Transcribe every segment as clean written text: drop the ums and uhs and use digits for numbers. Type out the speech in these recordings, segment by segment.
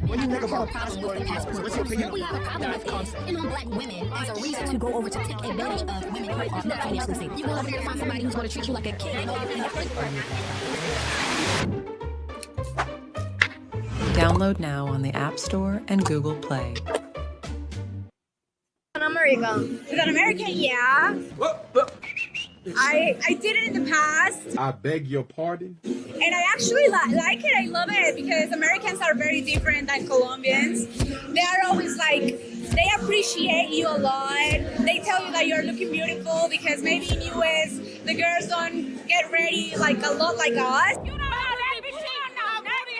What do you think about passport? What's your opinion? We have a problem with is black women as a reason to go over to take advantage of women who are not financially stable. You go over here to find somebody who's going to treat you like a king. Download now on the App Store and Google Play. American. Is that American? Yeah. I did it in the past. I beg your pardon? And I actually like it. I love it because Americans are very different than Colombians. They are always like, they appreciate you a lot. They tell you that you're looking beautiful because maybe in US, the girls don't get ready like a lot like us. You know how that bitch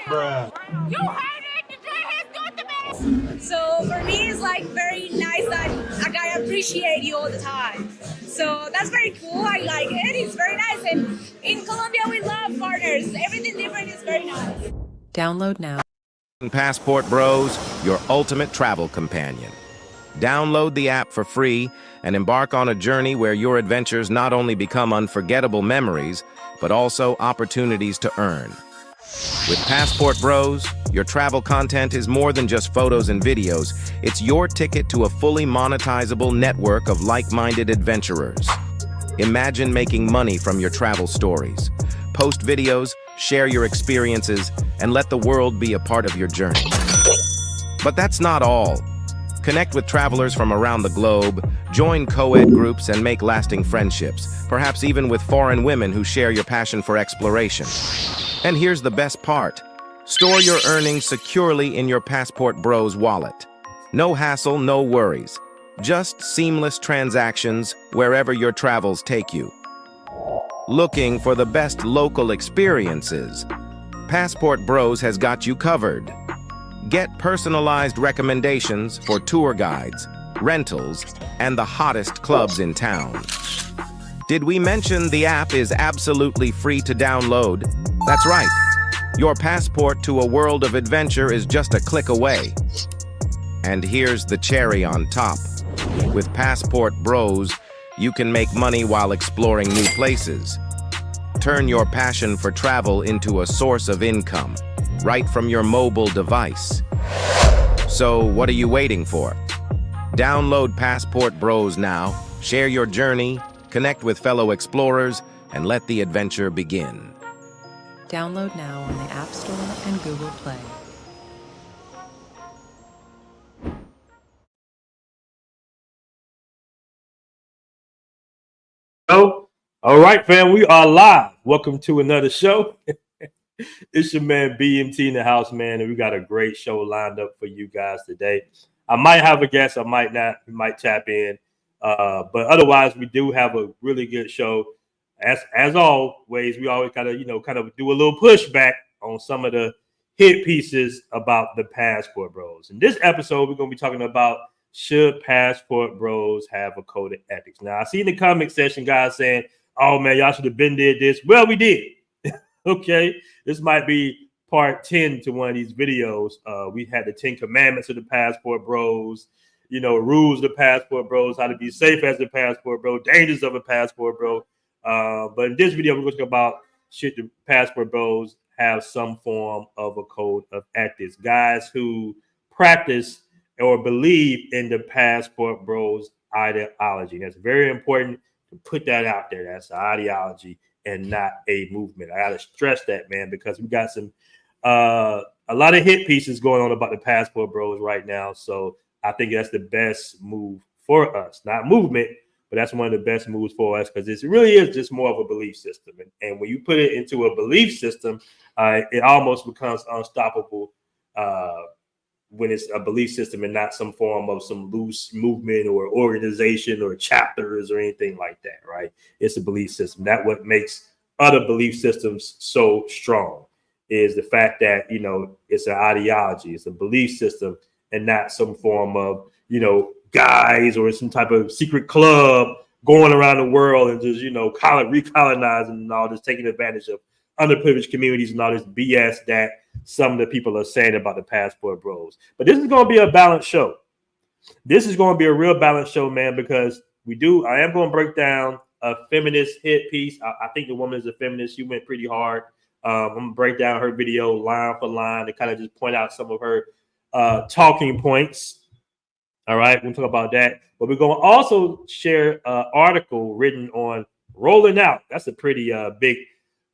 Bruh. You heard it. The dreadheads do it the best. So for me, it's like very nice that a guy appreciate you all the time. So that's very cool. I like it. It's very nice. And in Colombia, we love foreigners. Everything different is very nice. Download now. Passport Bros, your ultimate travel companion. Download the app for free and embark on a journey where your adventures not only become unforgettable memories, but also opportunities to earn. With Passport Bros, your travel content is more than just photos and videos. It's your ticket to a fully monetizable network of like-minded adventurers. Imagine making money from your travel stories. Post videos, share your experiences, and let the world be a part of your journey. But that's not all. Connect with travelers from around the globe, join co-ed groups, and make lasting friendships, perhaps even with foreign women who share your passion for exploration. And here's the best part. Store your earnings securely in your Passport Bros wallet. No hassle, no worries. Just seamless transactions wherever your travels take you. Looking for the best local experiences? Passport Bros has got you covered. Get personalized recommendations for tour guides, rentals, and the hottest clubs in town. Did we mention the app is absolutely free to download? That's right. Your passport to a world of adventure is just a click away. And here's the cherry on top. With Passport Bros, you can make money while exploring new places. Turn your passion for travel into a source of income, right from your mobile device. So, what are you waiting for? Download Passport Bros now, share your journey, connect with fellow explorers, and let the adventure begin. Download now on the App Store and Google Play. Oh, all right, fam, we are live. Welcome to another show. It's your man BMT in the house, man, and we got a great show lined up for you guys today. I might have a guest, I might not, we might tap in, but otherwise, we do have a really good show. As always, we always kind of do a little pushback on some of the hit pieces about the Passport Bros. In this episode, we're going to be talking about should Passport Bros have a code of ethics. Now, I see in the comment section guys saying, "Oh man, y'all should have been did this." Well, we did. Okay, this might be part 10 to one of these videos. We had the 10 commandments of the Passport Bros. Rules of the Passport Bros. How to be safe as a Passport Bro. Dangers of a Passport Bro. But in this video, we're going to talk about should the Passport Bros have some form of a code of ethics. Guys who practice or believe in the Passport Bros ideology. That's very important to put that out there. That's an ideology and not a movement. I got to stress that, man, because we got some a lot of hit pieces going on about the Passport Bros right now. So I think that's the best move for us, not movement, but that's one of the best moves for us because it really is just more of a belief system. And when you put it into a belief system, it almost becomes unstoppable when it's a belief system and not some form of some loose movement or organization or chapters or anything like that, right? It's a belief system. That's what makes other belief systems so strong is the fact that, it's an ideology, it's a belief system and not some form of, guys or some type of secret club going around the world and just, recolonizing and all this, taking advantage of underprivileged communities and all this BS that some of the people are saying about the Passport Bros. But this is going to be a balanced show. This is going to be a real balanced show, man, because I am going to break down a feminist hit piece. I think the woman is a feminist. She went pretty hard I'm gonna break down her video line for line to kind of just point out some of her talking points. All right, we'll talk about that. But we're going to also share an article written on Rolling Out. That's a pretty big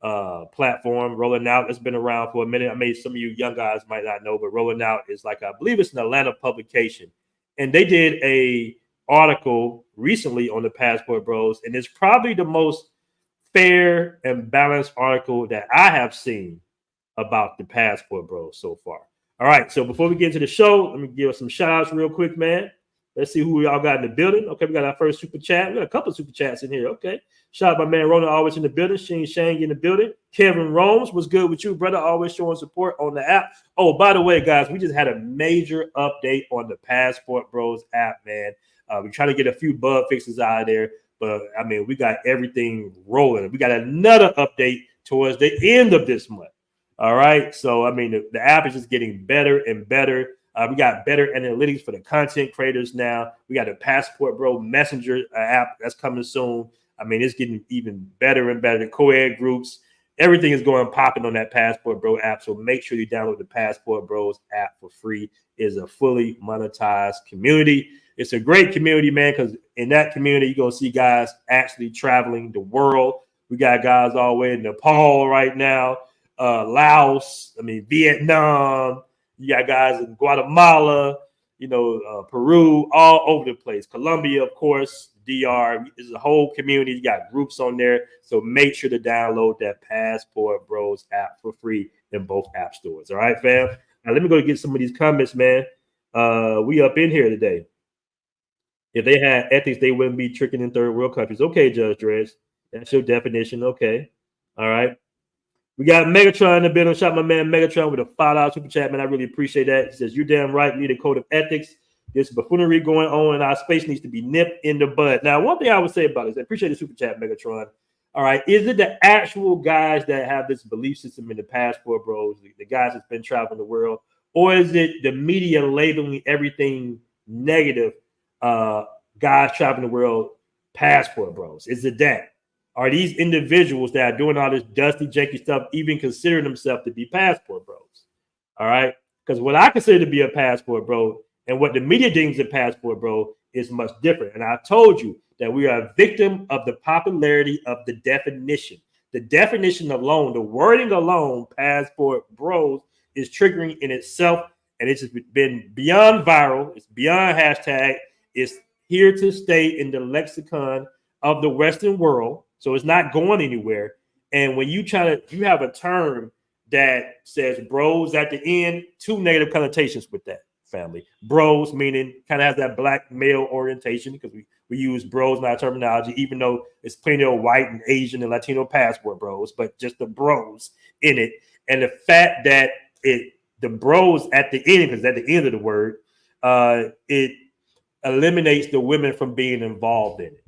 platform. Rolling Out has been around for a minute. I mean, some of you young guys might not know, but Rolling Out is like, I believe it's an Atlanta publication. And they did a article recently on the Passport Bros. And it's probably the most fair and balanced article that I have seen about the Passport Bros so far. All right, so before we get into the show, let me give us some shout outs real quick, man. Let's see who we all got in the building. Okay, we got our first super chat. We got a couple of super chats in here. Okay, shout out my man Rona, always in the building. Shang in the building. Kevin Romes, what's good with you, brother? Always showing support on the app. Oh, by the way, guys, we just had a major update on the Passport Bros app, man. We're trying to get a few bug fixes out of there, but I mean, we got everything rolling. We got another update towards the end of this month. All right. So, I mean, the app is just getting better and better. We got better analytics for the content creators now. We got a Passport Bro Messenger app that's coming soon. I mean, it's getting even better and better. The co-ed groups, everything is going popping on that Passport Bro app. So make sure you download the Passport Bros app for free. It's a fully monetized community. It's a great community, man, because in that community, you're going to see guys actually traveling the world. We got guys all the way in Nepal right now. Laos, Vietnam, you got guys in Guatemala, Peru, all over the place. Colombia, of course, DR is a whole community. You got groups on there. So make sure to download that Passport Bros app for free in both app stores. All right, fam? Now let me go get some of these comments, man. We up in here today. If they had ethics, they wouldn't be tricking in third world countries. Okay, Judge Dredge. That's your definition. Okay. All right. We got Megatron in the building. Shout my man Megatron with a $5 super chat, man. I really appreciate that. He says, "You're damn right. We need a code of ethics. There's buffoonery going on in our space needs to be nipped in the bud." Now, one thing I would say about it is I appreciate the super chat, Megatron. All right. Is it the actual guys that have this belief system in the Passport Bros, the guys that's been traveling the world, or is it the media labeling everything negative, guys traveling the world, Passport Bros? Is it that? Are these individuals that are doing all this dusty, janky stuff even considering themselves to be Passport Bros? All right. Because what I consider to be a Passport Bro and what the media deems a Passport Bro is much different. And I told you that we are a victim of the popularity of the definition. The definition alone, the wording alone, Passport Bros, is triggering in itself. And it's been beyond viral. It's beyond hashtag. It's here to stay in the lexicon of the Western world. So it's not going anywhere. And when you have a term that says bros at the end, two negative connotations with that, family. Bros meaning kind of has that black male orientation because we use bros in our terminology, even though it's plenty of white and Asian and Latino Passport Bros, but just the bros in it. And the fact that the bros at the end, because at the end of the word, it eliminates the women from being involved in it.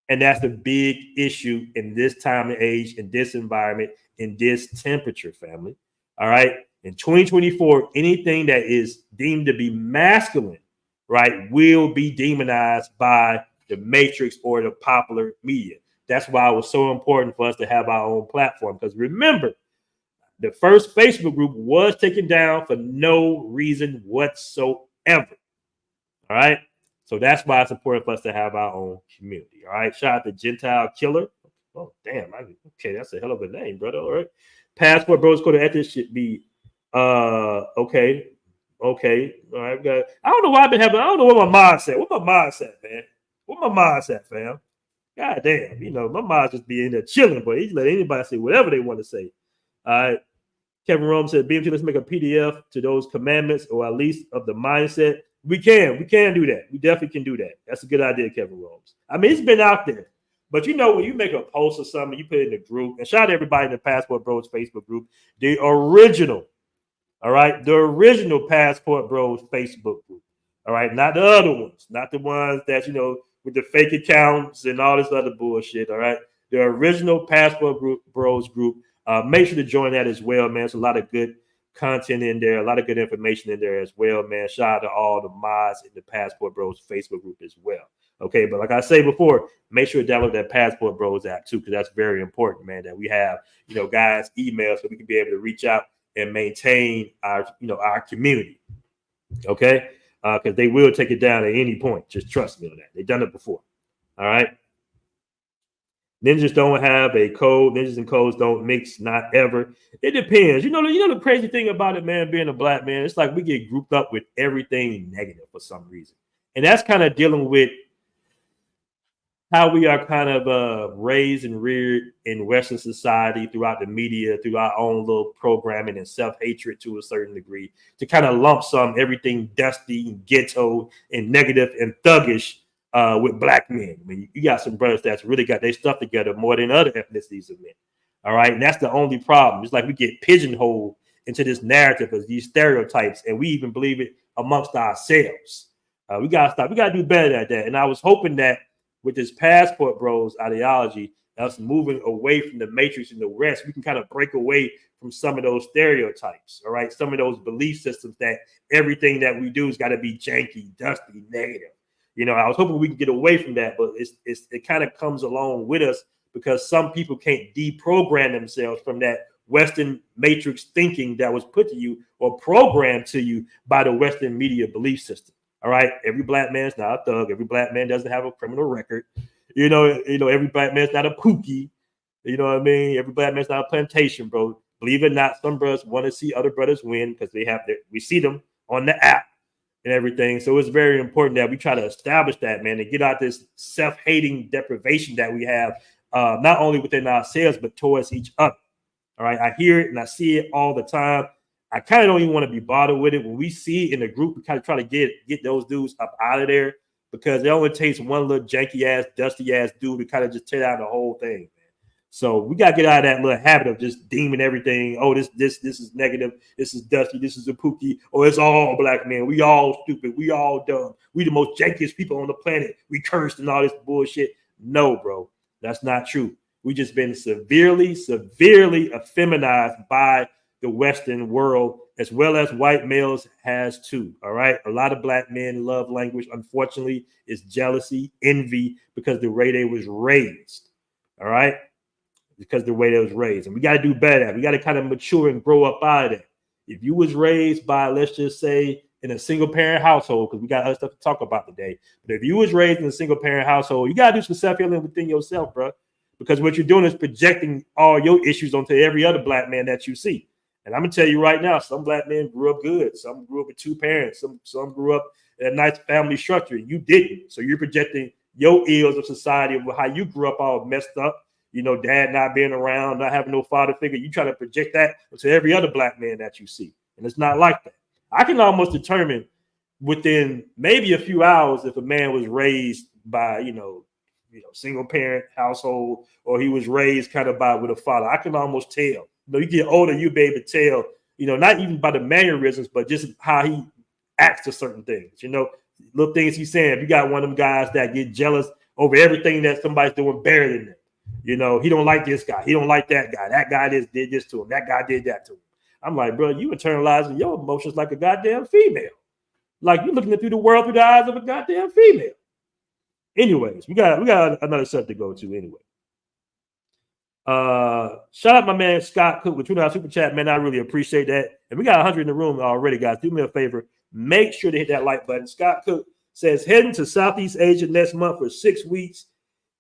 And that's the big issue in this time and age, in this environment, in this temperature, family. All right. In 2024, anything that is deemed to be masculine, right, will be demonized by the matrix or the popular media. That's why it was so important for us to have our own platform. Because remember, the first Facebook group was taken down for no reason whatsoever. All right. So that's why it's important for us to have our own community. All right. Shout out to Gentile Killer. Oh, damn. Okay. That's a hell of a name, brother. All right. Passport Bros code of ethics should be okay. All right. I don't know why I've been having. I don't know what my mindset. What's my mindset, man? What my mindset, fam? God damn. My mind just be in there chilling, but he let anybody say whatever they want to say. All right. Kevin Rome said, BMT, let's make a PDF to those commandments, or at least of the mindset. We can do that. We definitely can do that. That's a good idea, Kevin Rose. I mean, it's been out there. But when you make a post or something, you put it in the group, and shout out to everybody in the Passport Bros Facebook group, the original Passport Bros Facebook group. All right, not the other ones, not the ones that, with the fake accounts and all this other bullshit. All right, the original Passport Bros group. Make sure to join that as well, man. It's a lot of good content in there, a lot of good information in there as well, man. Shout out to all the mods in the Passport Bros Facebook group as well. Okay, but like I say before, make sure to download that Passport Bros app too, because that's very important, man. That we have, guys, email so we can be able to reach out and maintain our, our community. Okay, because they will take it down at any point. Just trust me on that. They've done it before. All right. Ninjas don't have a code. Ninjas and codes don't mix, not ever. It depends. The crazy thing about it, man, being a black man, it's like we get grouped up with everything negative for some reason. And that's kind of dealing with how we are kind of raised and reared in Western society throughout the media, through our own little programming and self-hatred to a certain degree, to kind of lump sum everything dusty and ghetto and negative and thuggish with black men. I mean, you got some brothers that's really got their stuff together more than other ethnicities of men. All right. And that's the only problem. It's like we get pigeonholed into this narrative of these stereotypes, and we even believe it amongst ourselves. We got to stop. We got to do better at that. And I was hoping that with this Passport Bros ideology, us moving away from the matrix and the rest, we can kind of break away from some of those stereotypes. All right. Some of those belief systems that everything that we do has got to be janky, dusty, negative. I was hoping we can get away from that, but it kind of comes along with us because some people can't deprogram themselves from that Western matrix thinking that was put to you or programmed to you by the Western media belief system. All right. Every black man's not a thug. Every black man doesn't have a criminal record. Every black man's not a pookie. You know what I mean? Every black man's not a plantation, bro. Believe it or not, some brothers want to see other brothers win because we see them on the app and everything. So it's very important that we try to establish that, man, and get out this self-hating deprivation that we have, not only within ourselves, but towards each other. All right. I hear it and I see it all the time. I kind of don't even want to be bothered with it. When we see it in the group, we kind of try to get those dudes up out of there because it only takes one little janky ass, dusty ass dude to kind of just tear down the whole thing, man. So we got to get out of that little habit of just deeming everything. Oh, this is negative. This is dusty. This is a pookie. Oh, it's all black men. We all stupid. We all dumb. We the most jankiest people on the planet. We cursed and all this bullshit. No, bro, that's not true. We just been severely effeminized by the Western world, as well as white males has too. All right. A lot of black men love language, unfortunately, is jealousy, envy, because the way they was raised. All right. Because the way they was raised. And we got to do better. We got to kind of mature and grow up out of that. If you was raised by, let's just say, in a single parent household, because we got other stuff to talk about today. But if you was raised in a single parent household, you got to do some self-healing within yourself, bro. Because what you're doing is projecting all your issues onto every other black man that you see. And I'm gonna tell you right now, some black men grew up good. Some grew up with two parents. Some grew up in a nice family structure. You didn't. So you're projecting your ills of society of how you grew up all messed up. Dad not being around, not having no father figure. You try to project that to every other black man that you see. And it's not like that. I can almost determine within maybe a few hours if a man was raised by, single parent household, or he was raised kind of with a father. I can almost tell. You get older, you'll be able to tell, not even by the mannerisms, but just how he acts to certain things, little things he's saying. If you got one of them guys that get jealous over everything that somebody's doing better than them, he don't like this guy. He don't like that guy. That guy did this to him. That guy did that to him. I'm like, bro, you internalizing your emotions like a goddamn female. Like you're looking through the world through the eyes of a goddamn female. Anyways, we got another subject to go to anyway. Shout out my man Scott Cook with $2 super chat, man. I really appreciate that. And we got 100 in the room already, guys. Do me a favor, make sure to hit that like button. Scott Cook says heading to Southeast Asia next month for 6 weeks.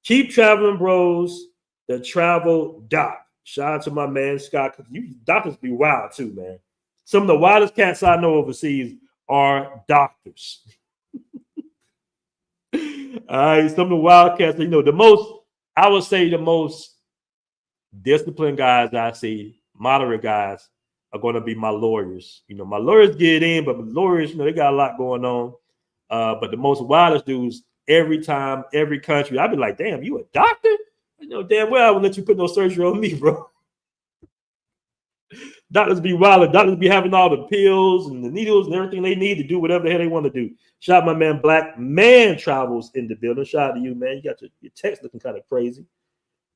Keep traveling, bros. The travel doc. Shout out to my man Scott Cook. You doctors be wild too, man. Some of the wildest cats I know overseas are doctors. All right, some of the wild cats, the most disciplined guys I see, moderate guys, are going to be my lawyers. My lawyers get in, but my lawyers, they got a lot going on. But the most wildest dudes, every time, every country, I'd be like, damn, you a doctor? Damn well I would let you put no surgery on me, bro. Doctors be wild. Doctors be having all the pills and the needles and everything they need to do whatever the hell they want to do. Shout out my man Black Man Travels in the building. Shout out to you, man. You got your text looking kind of crazy.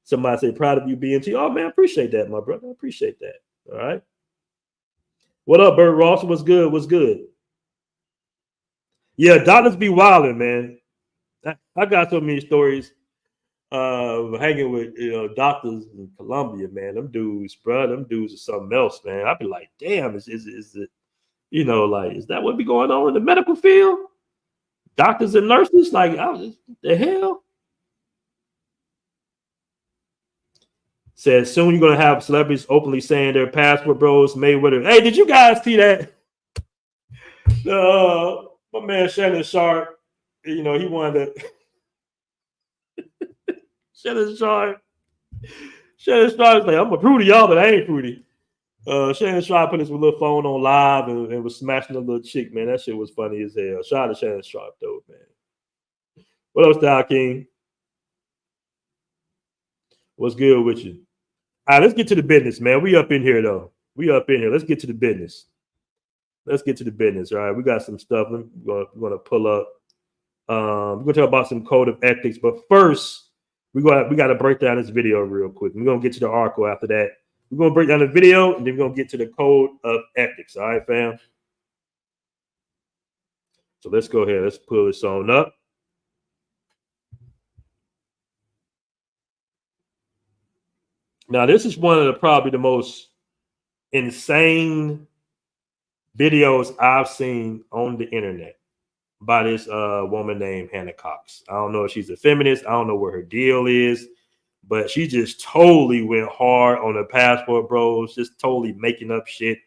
Somebody say, proud of you, BMT. Oh, man, appreciate that, my brother. I appreciate that. All right. What up, Bert Ross? What's good? What's good? Yeah, doctors be wilding, man. I got so many stories hanging with doctors in Colombia, man. Them dudes, bro, them dudes are something else, man. I'd be like, damn, is it, like, is that what be going on in the medical field? Doctors and nurses, like, the hell? Says soon you're gonna have celebrities openly saying they're passport bros, Mayweather. Hey, did you guys see that? My man Shannon Sharp, he wanted to Shannon Sharp is like, I'm a prudy, y'all, but I ain't prudy. Shannon Sharp put his little phone on live and was smashing a little chick, man. That shit was funny as hell. Shout out to Shannon Sharp, though, man. What else, Dow King? What's good with you? All right, let's get to the business, man. We up in here, though. Let's get to the business. All right, we got some stuff we're gonna pull up. We're gonna talk about some code of ethics, but first, we got to break down this video real quick. We're gonna get to the article after that. We're gonna break down the video, and then we're gonna get to the code of ethics. All right, fam. So let's go ahead. Let's pull this on up. Now, this is one of probably the most insane videos I've seen on the internet by this woman named Hannah Cox. I don't know if she's a feminist. I don't know what her deal is, but she just totally went hard on the Passport Bros, just totally making up shit.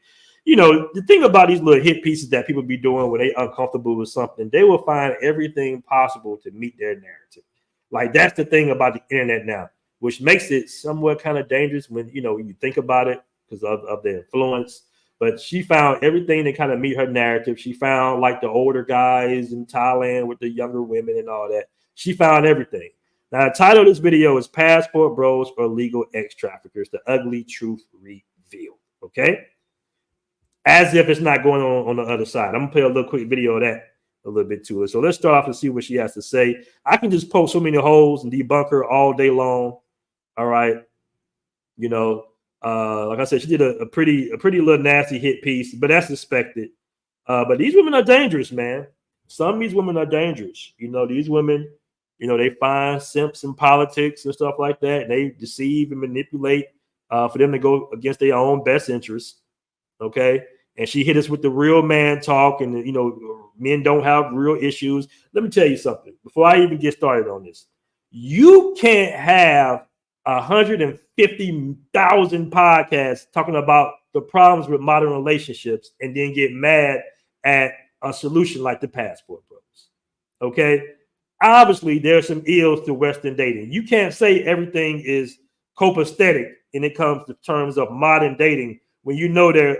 The thing about these little hit pieces that people be doing when they uncomfortable with something, they will find everything possible to meet their narrative. Like, that's the thing about the internet now, which makes it somewhat kind of dangerous when you think about it because of the influence. But she found everything to kind of meet her narrative. She found like the older guys in Thailand with the younger women and all that. She found everything. Now, the title of this video is Passport Bros or Legal Ex Traffickers, the ugly truth revealed. Okay? As if it's not going on the other side. I'm going to play a little quick video of that a little bit to it. So let's start off and see what she has to say. I can just poke so many holes and debunk her all day long. All right. Like I said, she did a pretty little nasty hit piece, but that's expected. But these women are dangerous, man. Some of these women are dangerous. These women, they find simps in politics and stuff like that. And they deceive and manipulate for them to go against their own best interests. Okay. And she hit us with the real man talk, and men don't have real issues. Let me tell you something before I even get started on this. You can't have 150,000 podcasts talking about the problems with modern relationships and then get mad at a solution like the Passport Bros. Okay. Obviously, there's some ills to Western dating. You can't say everything is copacetic when it comes to terms of modern dating when there are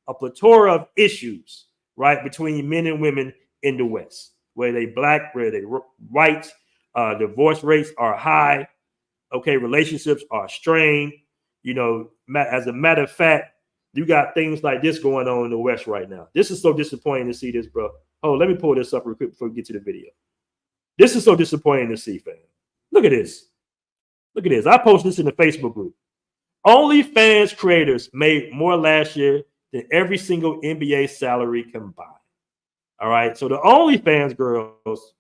a plethora of issues, right, between men and women in the West, where they black, where they white, divorce rates are high. Okay, relationships are strained. As a matter of fact, you got things like this going on in the West right now. This is so disappointing to see this, bro. Oh, let me pull this up real quick before we get to the video. This is so disappointing to see, fam. Look at this. I posted this in the Facebook group. OnlyFans creators made more last year than every single NBA salary combined. All right, so the OnlyFans girls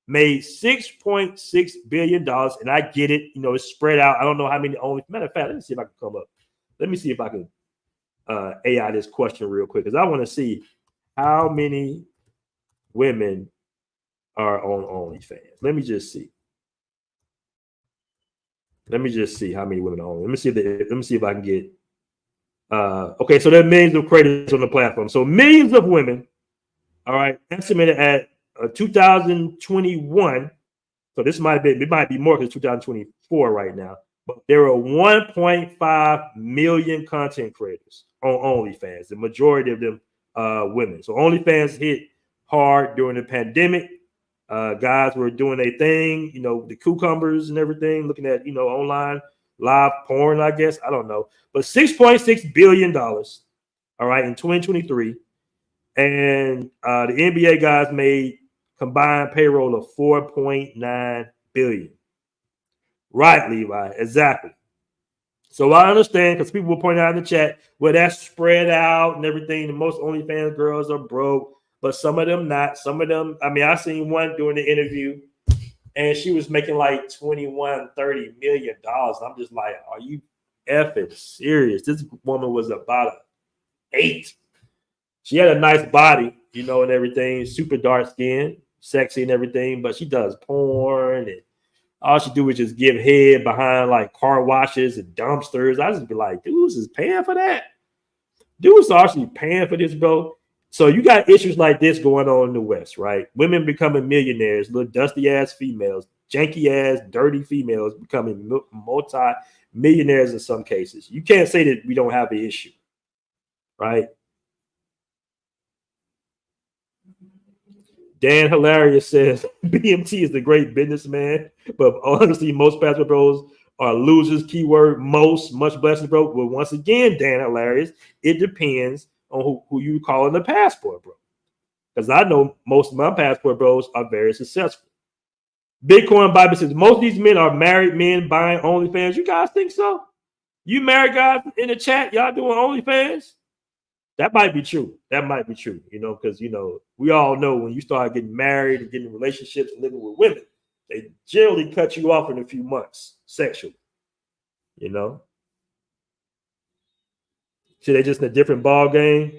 made $6.6 billion, and I get it. It's spread out. I don't know how many Matter of fact, let me see if I can come up. Let me see if I can AI this question real quick, because I want to see how many women are on OnlyFans. Let me just see how many women are on. Let me see if I can get. Okay, so there are millions of creators on the platform. So millions of women. All right, estimated at 2021. So this might be more because 2024 right now. But there are 1.5 million content creators on OnlyFans. The majority of them women. So OnlyFans hit hard during the pandemic. Guys were doing a thing, the cucumbers and everything, looking at online live porn, I guess. I don't know. But $6.6 billion, all right, in 2023. And the NBA guys made combined payroll of $4.9 billion. Right, Levi, exactly. So I understand, because people were pointing out in the chat, well, that's spread out and everything. The most OnlyFans girls are broke, but some of them not. Some of them, I seen one during the interview. and she was making like $21-30 million. I'm just like, are you effing serious? This woman was about an 8. She had a nice body, you know, and everything, super dark skin, sexy and everything, but she does porn, and all she do is just give head behind like car washes and dumpsters. I just be like, dudes is paying for that. Dudes are actually paying for this, bro. So you got issues like this going on in the West, right? Women becoming millionaires, little dusty ass females, janky ass, dirty females becoming multi-millionaires in some cases. You can't say that we don't have an issue, right? Dan Hilarious says BMT is the great businessman, but honestly, most passport bros are losers. Keyword most, much blessings, bro. But once again, Dan Hilarious, it depends on who you calling a passport bro. Because I know most of my passport bros are very successful. Bitcoin Bible says most of these men are married men buying OnlyFans. You guys think so? You married guys in the chat, y'all doing OnlyFans? That might be true. That might be true, you know, because, you know, we all know when you start getting married and getting in relationships and living with women, they generally cut you off in a few months sexually, you know. So they're just in a different ball game.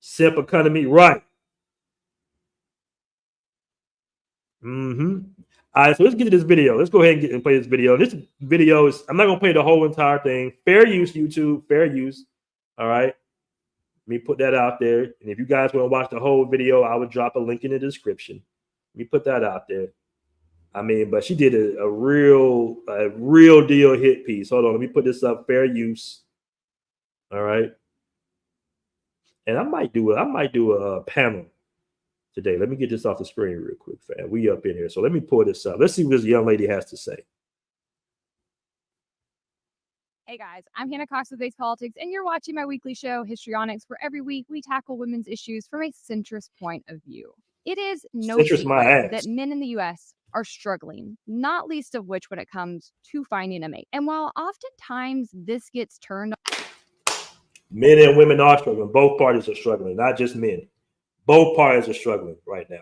Simp economy, right. All right, so let's get to this video. Let's go ahead and play this video. This video is, I'm not going to play the whole entire thing. Fair use, YouTube, fair use. All right. Let me put that out there. And if you guys want to watch the whole video, I would drop a link in the description. Let me put that out there. I mean, but she did a real deal hit piece. Hold on. Let me put this up. Fair use. All right. And I might do a panel today. Let me get this off the screen real quick, fam. We up in here. So let me pull this up. Let's see what this young lady has to say. Hey guys, I'm Hannah Cox with Base Politics, and you're watching my weekly show, Histrionics, where every week we tackle women's issues from a centrist point of view. It is no secret that men in the U.S. are struggling, not least of which when it comes to finding a mate. And while oftentimes this gets turned on, men and women are struggling. Both parties are struggling, not just men. Both parties are struggling right now.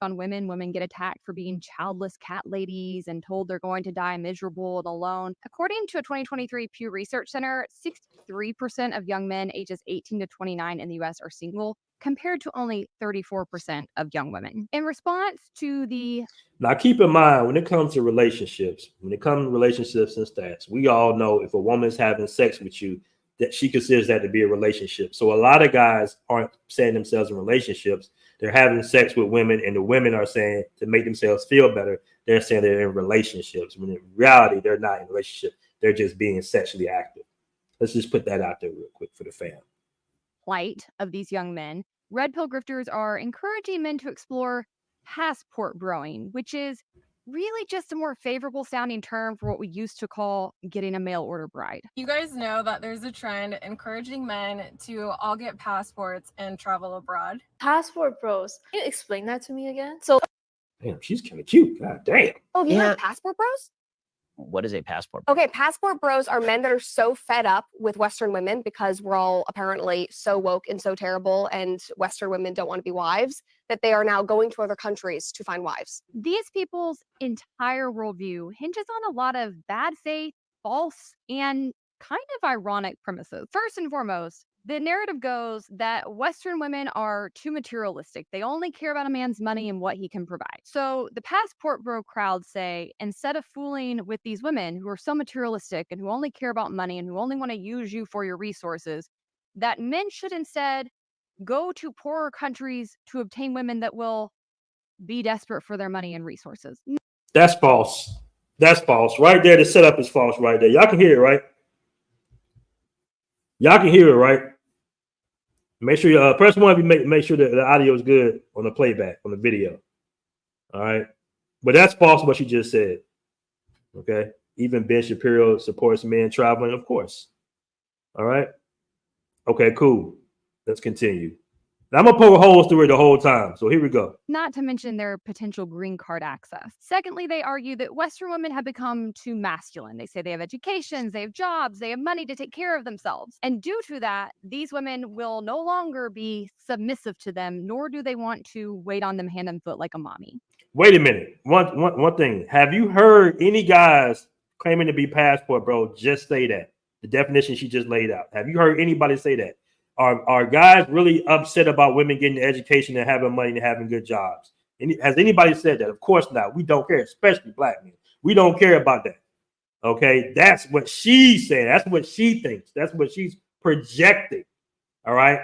On women get attacked for being childless cat ladies and told they're going to die miserable and alone. According to a 2023 Pew Research Center, 63% of young men ages 18 to 29 in the U.S. are single, compared to only 34% of young women. In response to the... Now, keep in mind, when it comes to relationships and stats, we all know if a woman's having sex with you, that she considers that to be a relationship. So a lot of guys aren't saying themselves in relationships. They're having sex with women, and the women are saying to make themselves feel better, they're saying they're in relationships. When in reality, they're not in a relationship. They're just being sexually active. Let's just put that out there real quick for the fam. Plight of these young men. Red pill grifters are encouraging men to explore passport broing, which is really just a more favorable sounding term for what we used to call getting a mail order bride. You guys know that there's a trend encouraging men to all get passports and travel abroad. Passport bros. Can you explain that to me again? So, damn, she's kind of cute. God damn. Oh, have you heard of passport bros? What is a passport bro? Okay, passport bros are men that are so fed up with Western women because we're all apparently so woke and so terrible, and Western women don't want to be wives, that they are now going to other countries to find wives. These people's entire worldview hinges on a lot of bad faith, false, and kind of ironic premises. First and foremost, the narrative goes that Western women are too materialistic. They only care about a man's money and what he can provide. So the passport bro crowd say, instead of fooling with these women who are so materialistic and who only care about money and who only want to use you for your resources, that men should instead go to poorer countries to obtain women that will be desperate for their money and resources. That's false. That's false. Right there, the setup is false right there. Y'all can hear it, right? Y'all can hear it, right? Make sure you press one if you make sure that the audio is good on the playback, on the video. All right. But that's false what you just said. Okay. Even Ben Shapiro supports men traveling, of course. All right. Okay, cool. Let's continue. And I'm gonna poke holes through it the whole time. So here we go. Not to mention their potential green card access. Secondly, they argue that Western women have become too masculine. They say they have educations, they have jobs, they have money to take care of themselves. And due to that, these women will no longer be submissive to them, nor do they want to wait on them hand and foot like a mommy. Wait a minute. One thing. Have you heard any guys claiming to be passport bro just say that? The definition she just laid out. Have you heard anybody say that? Are guys really upset about women getting the education and having money and having good jobs? Has anybody said that? Of course not. We don't care, especially black men. We don't care about that. Okay, that's what she's saying. That's what she thinks. That's what she's projecting. All right.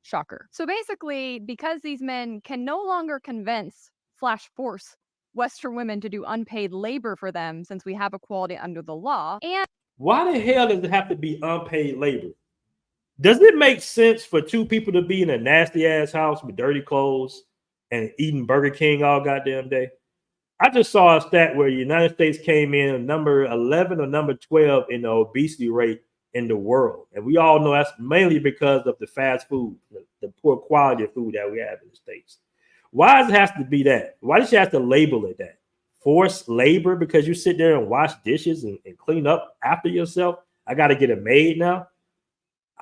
Shocker. So basically, because these men can no longer convince/force Western women to do unpaid labor for them, since we have equality under the law. And why the hell does it have to be unpaid labor? Does it make sense for two people to be in a nasty ass house with dirty clothes and eating Burger King all goddamn day? I just saw a stat where the United States came in number 11 or number 12 in the obesity rate in the world. And we all know that's mainly because of the fast food, the poor quality of food that we have in the States. Why does it have to be that? Why does she have to label it that? Forced labor because you sit there and wash dishes and clean up after yourself? I got to get a maid now.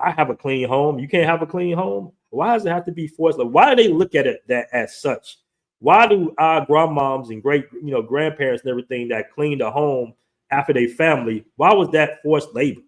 I have a clean home. You can't have a clean home. Why does it have to be forced? Like, why do they look at it that as such? Why do our grandmoms and grandparents and everything that cleaned the home after their family, why was that forced labor?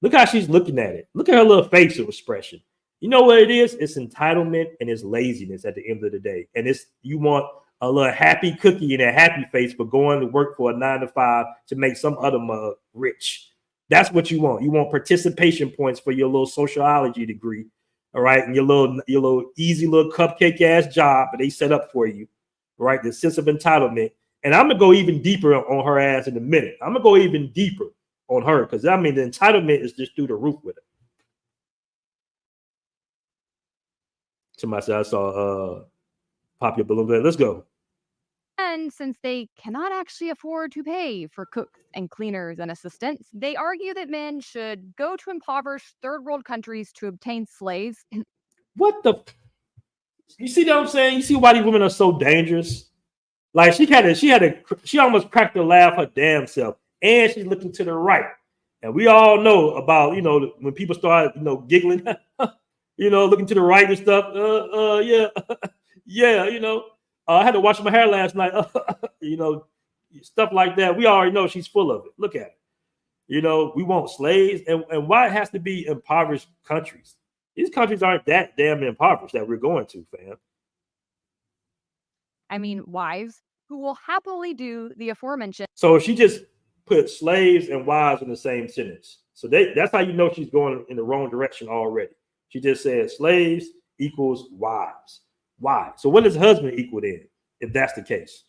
Look how she's looking at it. Look at her little facial expression. You know what it is? It's entitlement and it's laziness at the end of the day. And it's you want a little happy cookie and a happy face for going to work for a 9 to 5 to make some other mug rich. That's what you want. You want participation points for your little sociology degree, all right, and your little easy little cupcake ass job that they set up for you, right? The sense of entitlement. And I'm gonna go even deeper on her ass in a minute. I'm gonna go even deeper on her because I mean the entitlement is just through the roof with her. Somebody said I saw pop your balloon there. Let's go. And since they cannot actually afford to pay for cooks and cleaners and assistants, they argue that men should go to impoverished third world countries to obtain slaves. What the? You see what I'm saying? You see why these women are so dangerous? Like she almost cracked her laugh her damn self, and she's looking to the right. And we all know about when people start giggling, looking to the right and stuff. Yeah. I had to wash my hair last night. Stuff like that. We already know she's full of it. Look at it. We want slaves. And why it has to be impoverished countries? These countries aren't that damn impoverished that we're going to, fam. I mean, wives who will happily do the aforementioned. So she just put slaves and wives in the same sentence. So that's how you know she's going in the wrong direction already. She just said slaves equals wives. Why? So what does husband equal then, if that's the case?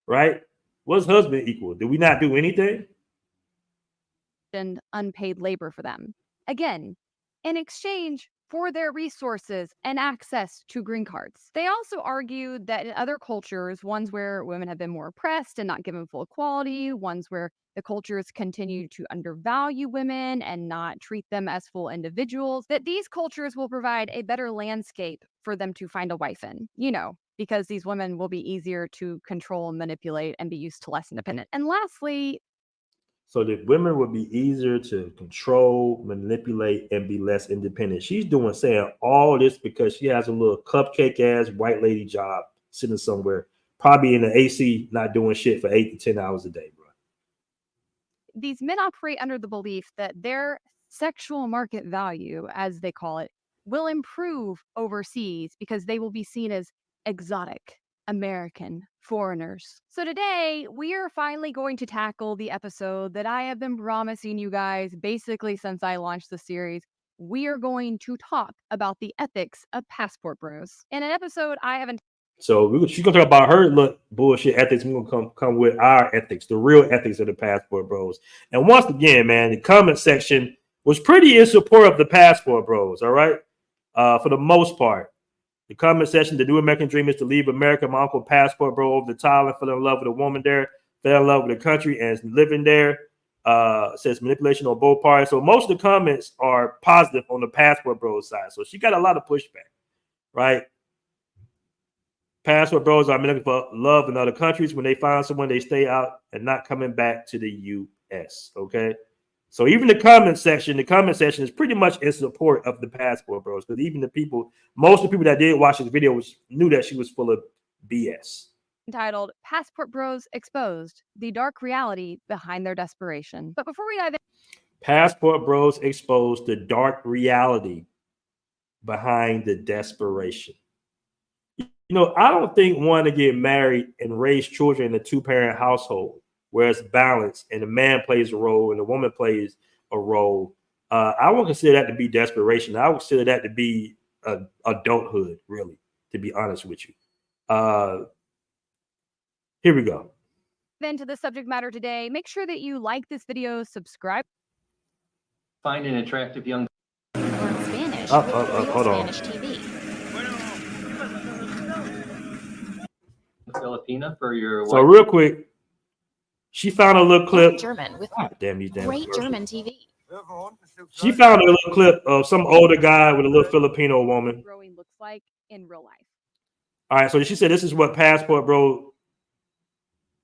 Right? What does husband equal? Did we not do anything? And unpaid labor for them. Again, in exchange for their resources and access to green cards. They also argued that in other cultures, ones where women have been more oppressed and not given full equality, ones where the cultures continue to undervalue women and not treat them as full individuals, that these cultures will provide a better landscape for them to find a wife in, because these women will be easier to control and manipulate and be used to less independent. And lastly, so that women would be easier to control, manipulate, and be less independent. She's saying all this because she has a little cupcake ass white lady job sitting somewhere, probably in the AC, not doing shit for 8 to 10 hours a day, bro. These men operate under the belief that their sexual market value, as they call it, will improve overseas because they will be seen as exotic American foreigners. So today, we are finally going to tackle the episode that I have been promising you guys basically since I launched the series. We are going to talk about the ethics of Passport Bros. In an episode I haven't. So she's gonna talk about her bullshit ethics. We're gonna come with our ethics, the real ethics of the Passport Bros. And once again, man, the comment section was pretty in support of the Passport Bros. All right, for the most part. The comment section, the new American dream is to leave America. My uncle Passport Bro over to Thailand, fell in love with a woman there, fell in love with the country, and is living there. Says manipulation on both parties. So most of the comments are positive on the Passport Bros side. So she got a lot of pushback, right? Passport Bros are looking for love in other countries. When they find someone, they stay out and not coming back to the U.S. Okay, so even the comment section is pretty much in support of the Passport Bros, because even most of the people that did watch this video knew that she was full of BS. Entitled Passport Bros Exposed, the dark reality behind their desperation. But before we dive in, Passport Bros exposed the dark reality behind the desperation. You know, I don't think one to get married and raise children in a two-parent household where it's balanced and the man plays a role and the woman plays a role. I won't consider that to be desperation. I would consider that to be adulthood, really, to be honest with you. Here we go. then to the subject matter today, make sure that you like this video, subscribe. Find an attractive young Spanish. Hold on. Spanish TV. Filipina for your So real quick, she found a little clip. German with Damn these damn great commercials. German TV. She found a little clip of some older guy with a little Filipino woman. Growing looks like in real life. All right, so she said this is what Passport Bro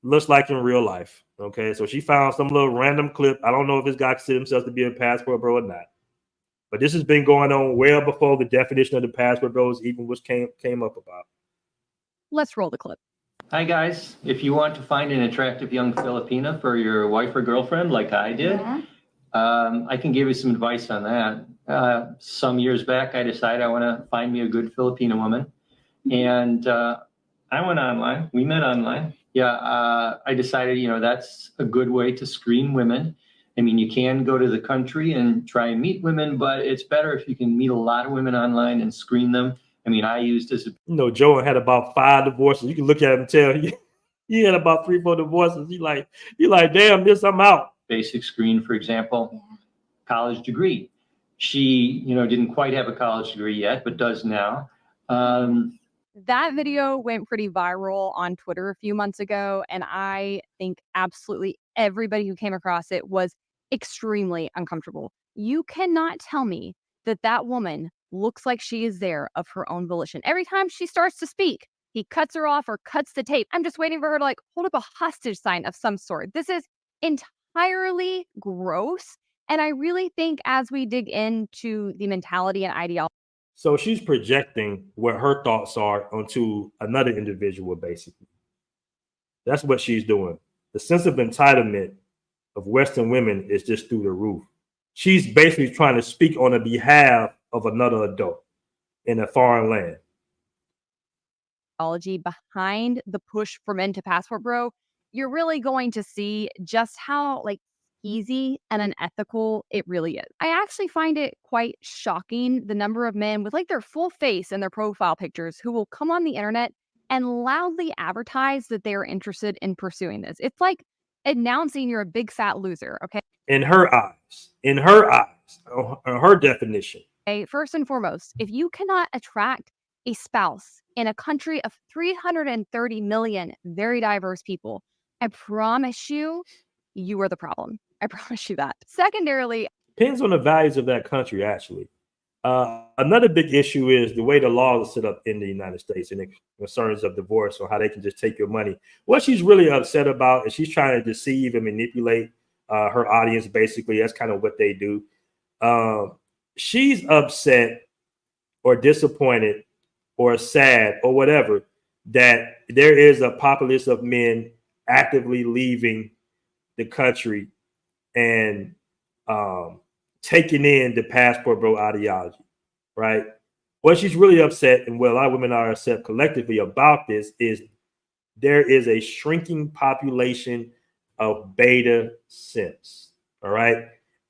looks like in real life. Okay, so she found some little random clip. I don't know if this guy considers himself to be a Passport Bro or not, but this has been going on well before the definition of the Passport Bros even came up about. Let's roll the clip. Hi guys, if you want to find an attractive young Filipina for your wife or girlfriend like I did, I can give you some advice on that. Some years back, I decided I want to find me a good Filipina woman. And I went online. We met online. I decided, that's a good way to screen women. I mean, you can go to the country and try and meet women, but it's better if you can meet a lot of women online and screen them. I mean, I used as a... Joe had about 5 divorces. You can look at him and tell he had about 3-4 divorces. You like, damn, I'm out. Basic screen, for example, college degree. She, didn't quite have a college degree yet, but does now. That video went pretty viral on Twitter a few months ago, and I think absolutely everybody who came across it was extremely uncomfortable. You cannot tell me that woman looks like she is there of her own volition. Every time she starts to speak, he cuts her off or cuts the tape. I'm just waiting for her to hold up a hostage sign of some sort. This is entirely gross. And I really think as we dig into the mentality and ideology. So she's projecting what her thoughts are onto another individual, basically. That's what she's doing. The sense of entitlement of Western women is just through the roof. She's basically trying to speak on the behalf of another adult in a foreign land. Behind the push for men to Passport Bro, you're really going to see just how easy and unethical it really is. I actually find it quite shocking the number of men with their full face and their profile pictures who will come on the internet and loudly advertise that they are interested in pursuing this. It's like announcing you're a big fat loser, okay? In her eyes, her definition. Okay, first and foremost, if you cannot attract a spouse in a country of 330 million very diverse people, I promise you, you are the problem. I promise you that. Secondarily, depends on the values of that country, actually. Another big issue is the way the laws are set up in the United States and the concerns of divorce or how they can just take your money. What she's really upset about is she's trying to deceive and manipulate her audience. Basically, that's kind of what they do. She's upset or disappointed or sad or whatever that there is a populace of men actively leaving the country and taking in the Passport Bro ideology, right? What she's really upset, and what a lot of women are upset collectively about this, is there is a shrinking population of beta simps, all right?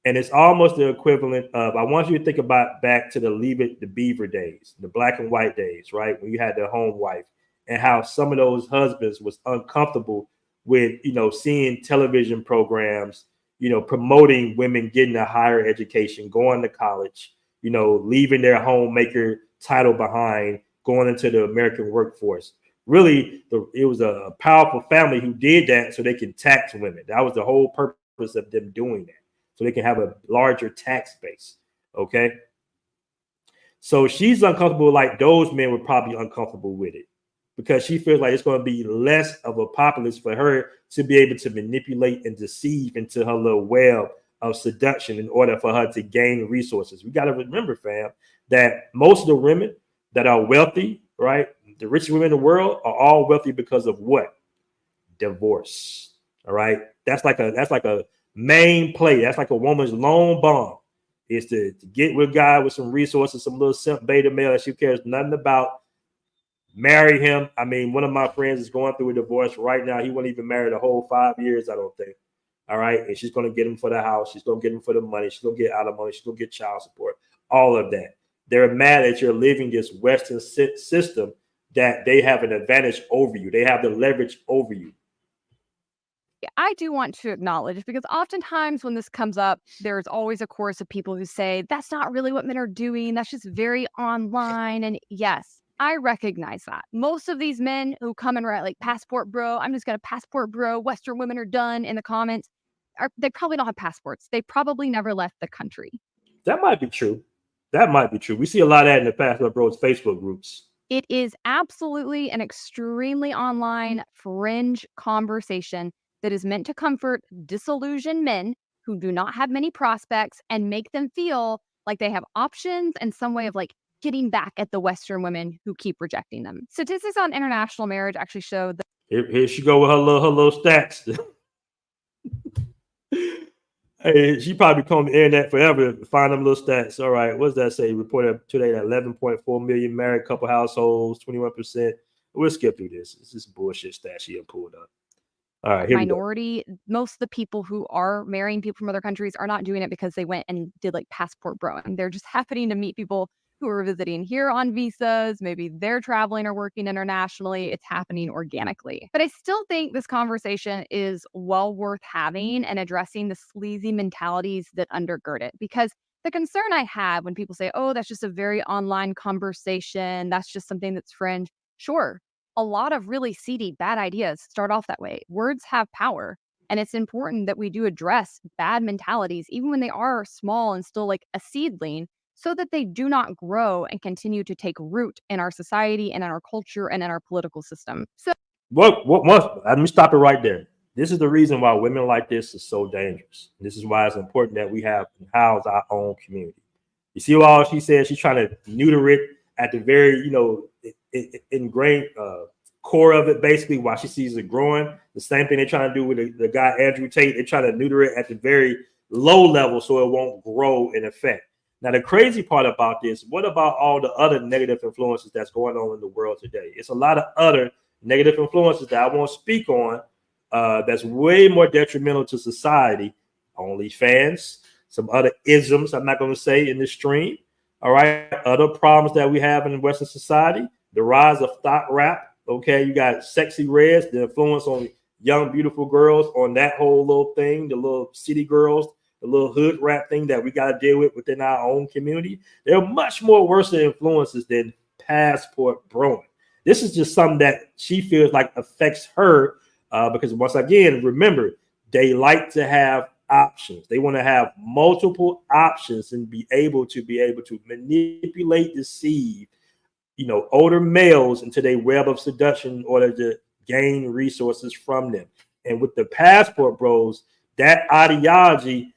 And it's almost the equivalent of, I want you to think about back to the Leave It to Beaver days, the black and white days, right? When you had the home wife, and how some of those husbands was uncomfortable with, seeing television programs, promoting women getting a higher education, going to college, leaving their homemaker title behind, going into the American workforce. Really, it was a powerful family who did that so they could tax women. That was the whole purpose purpose of them doing that, so they can have a larger tax base. Okay. So she's uncomfortable, like those men were probably uncomfortable with it, because she feels like it's going to be less of a populace for her to be able to manipulate and deceive into her little web of seduction in order for her to gain resources. We got to remember, fam, that most of the women that are wealthy, right, the richest women in the world are all wealthy because of what? Divorce. All right. That's like a main play. That's like a woman's lone bomb, is to get with a guy with some resources, some little simp beta male that she cares nothing about. Marry him. I mean, one of my friends is going through a divorce right now. He won't even marry the whole 5 years, I don't think. All right. And she's going to get him for the house. She's going to get him for the money. She's going to get out of money. She's going to get child support. All of that. They're mad that you're living this Western system, that they have an advantage over you. They have the leverage over you. I do want to acknowledge, because oftentimes when this comes up, there's always a chorus of people who say, that's not really what men are doing. That's just very online. And yes, I recognize that. Most of these men who come and write like passport bro, I'm just going to passport bro, Western women are done in the comments, they probably don't have passports. They probably never left the country. That might be true. That might be true. We see a lot of that in the Passport Bros Facebook groups. It is absolutely an extremely online fringe conversation that is meant to comfort disillusioned men who do not have many prospects and make them feel like they have options and some way of like getting back at the Western women who keep rejecting them. Statistics on international marriage actually show that. Here she go with her little stats. Hey, she probably come on the internet forever to find them little stats. All right, what does that say? Reported today that 11.4 million married couple households, 21%. We'll skip through this. It's just bullshit stats she pulled up. All right, here minority. Most of the people who are marrying people from other countries are not doing it because they went and did like passport broing. They're just happening to meet people who are visiting here on visas. Maybe they're traveling or working internationally. It's happening organically. But I still think this conversation is well worth having and addressing the sleazy mentalities that undergird it. Because the concern I have when people say, oh, that's just a very online conversation, that's just something that's fringe. Sure, a lot of really seedy, bad ideas start off that way. Words have power. And it's important that we do address bad mentalities, even when they are small and still like a seedling, so that they do not grow and continue to take root in our society and in our culture and in our political system. So let me stop it right there. This is the reason why women like this is so dangerous. This is why it's important that we have and house our own community. You see what all she said? She's trying to neuter it at the very, ingrained core of it, basically, while she sees it growing. The same thing they're trying to do with the guy Andrew Tate. They're trying to neuter it at the very low level so it won't grow in effect. Now, the crazy part about this, what about all the other negative influences that's going on in the world today? It's a lot of other negative influences that I won't speak on that's way more detrimental to society. OnlyFans, some other isms I'm not going to say in this stream. All right. Other problems that we have in Western society, the rise of thought rap. Okay. You got Sexy Reds, the influence on young, beautiful girls on that whole little thing, the little city girls, the little hood rap thing that we got to deal with within our own community. They're much more worse influences than passport broing. This is just something that she feels like affects her because once again, remember, they like to have options. They want to have multiple options and be able to manipulate, deceive, older males into their web of seduction in order to gain resources from them. And with the passport bros, that ideology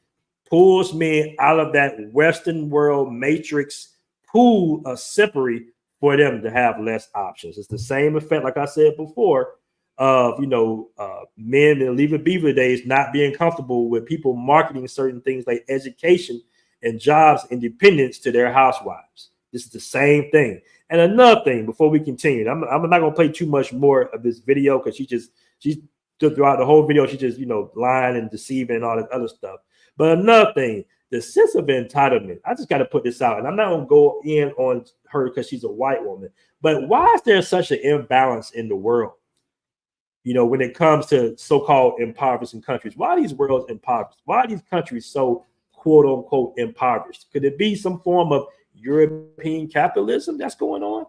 pulls men out of that Western world matrix pool of separate for them to have less options. It's the same effect, like I said before, of men in Leave It Beaver days not being comfortable with people marketing certain things like education and jobs independence to their housewives. This is the same thing. And another thing, before we continue, I'm not going to play too much more of this video because she's throughout the whole video, she just lying and deceiving and all that other stuff. But another thing, the sense of entitlement. I just got to put this out, and I'm not going to go in on her because she's a white woman. But why is there such an imbalance in the world? When it comes to so-called impoverished countries, why are these worlds impoverished? Why are these countries so quote unquote impoverished? Could it be some form of European capitalism that's going on?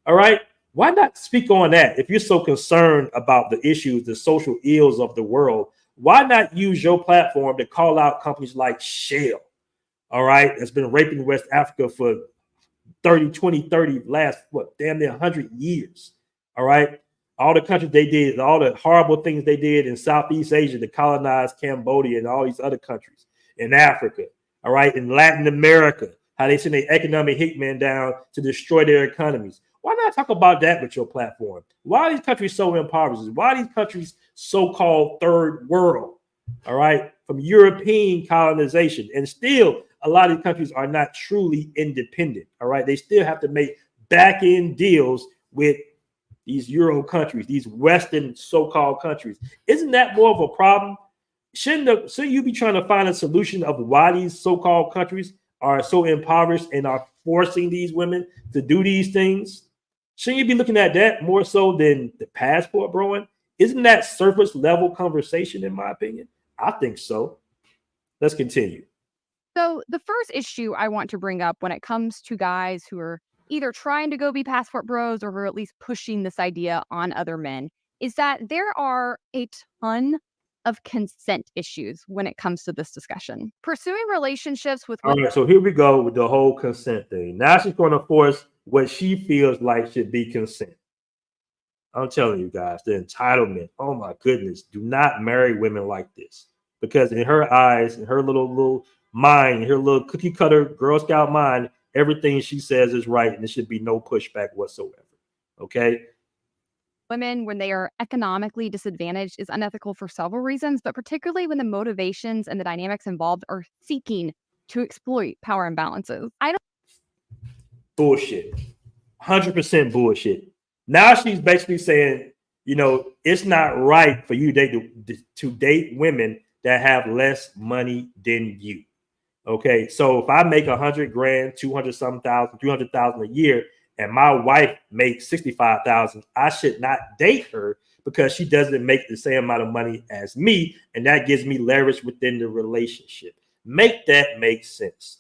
All right. Why not speak on that? If you're so concerned about the issues, the social ills of the world, Why not use your platform to call out companies like Shell, all right, that's been raping West Africa for 30 last, damn near 100 years, all right? All the countries they did, all the horrible things they did in Southeast Asia to colonize Cambodia and all these other countries, in Africa, all right, in Latin America, how they send their economic hitmen down to destroy their economies. Why not talk about that with your platform? Why are these countries so impoverished? Why are these countries so-called third world, all right, from European colonization? And still, a lot of these countries are not truly independent, all right? They still have to make back-end deals with these Euro countries, these Western so-called countries. Isn't that more of a problem? Shouldn't you be trying to find a solution of why these so-called countries are so impoverished and are forcing these women to do these things? Shouldn't you be looking at that more so than the passport broing? Isn't that surface level conversation, in my opinion? I think so. Let's continue. So the first issue I want to bring up when it comes to guys who are either trying to go be passport bros or who are at least pushing this idea on other men is that there are a ton of consent issues when it comes to this discussion. Pursuing relationships with All right, so here we go with the whole consent thing. Now she's going to force what she feels like should be consent. I'm telling you guys, the entitlement. Oh my goodness, do not marry women like this, because in her eyes, in her little mind, her little cookie cutter Girl Scout mind, everything she says is right, and there should be no pushback whatsoever. Okay. Women, when they are economically disadvantaged, is unethical for several reasons, but particularly when the motivations and the dynamics involved are seeking to exploit power imbalances. Bullshit. 100% bullshit. Now she's basically saying, it's not right for you to date women that have less money than you. Okay, so if I make 100 grand, 200 something thousand, 300,000 a year, and my wife makes 65,000, I should not date her because she doesn't make the same amount of money as me, and that gives me leverage within the relationship. Make that make sense.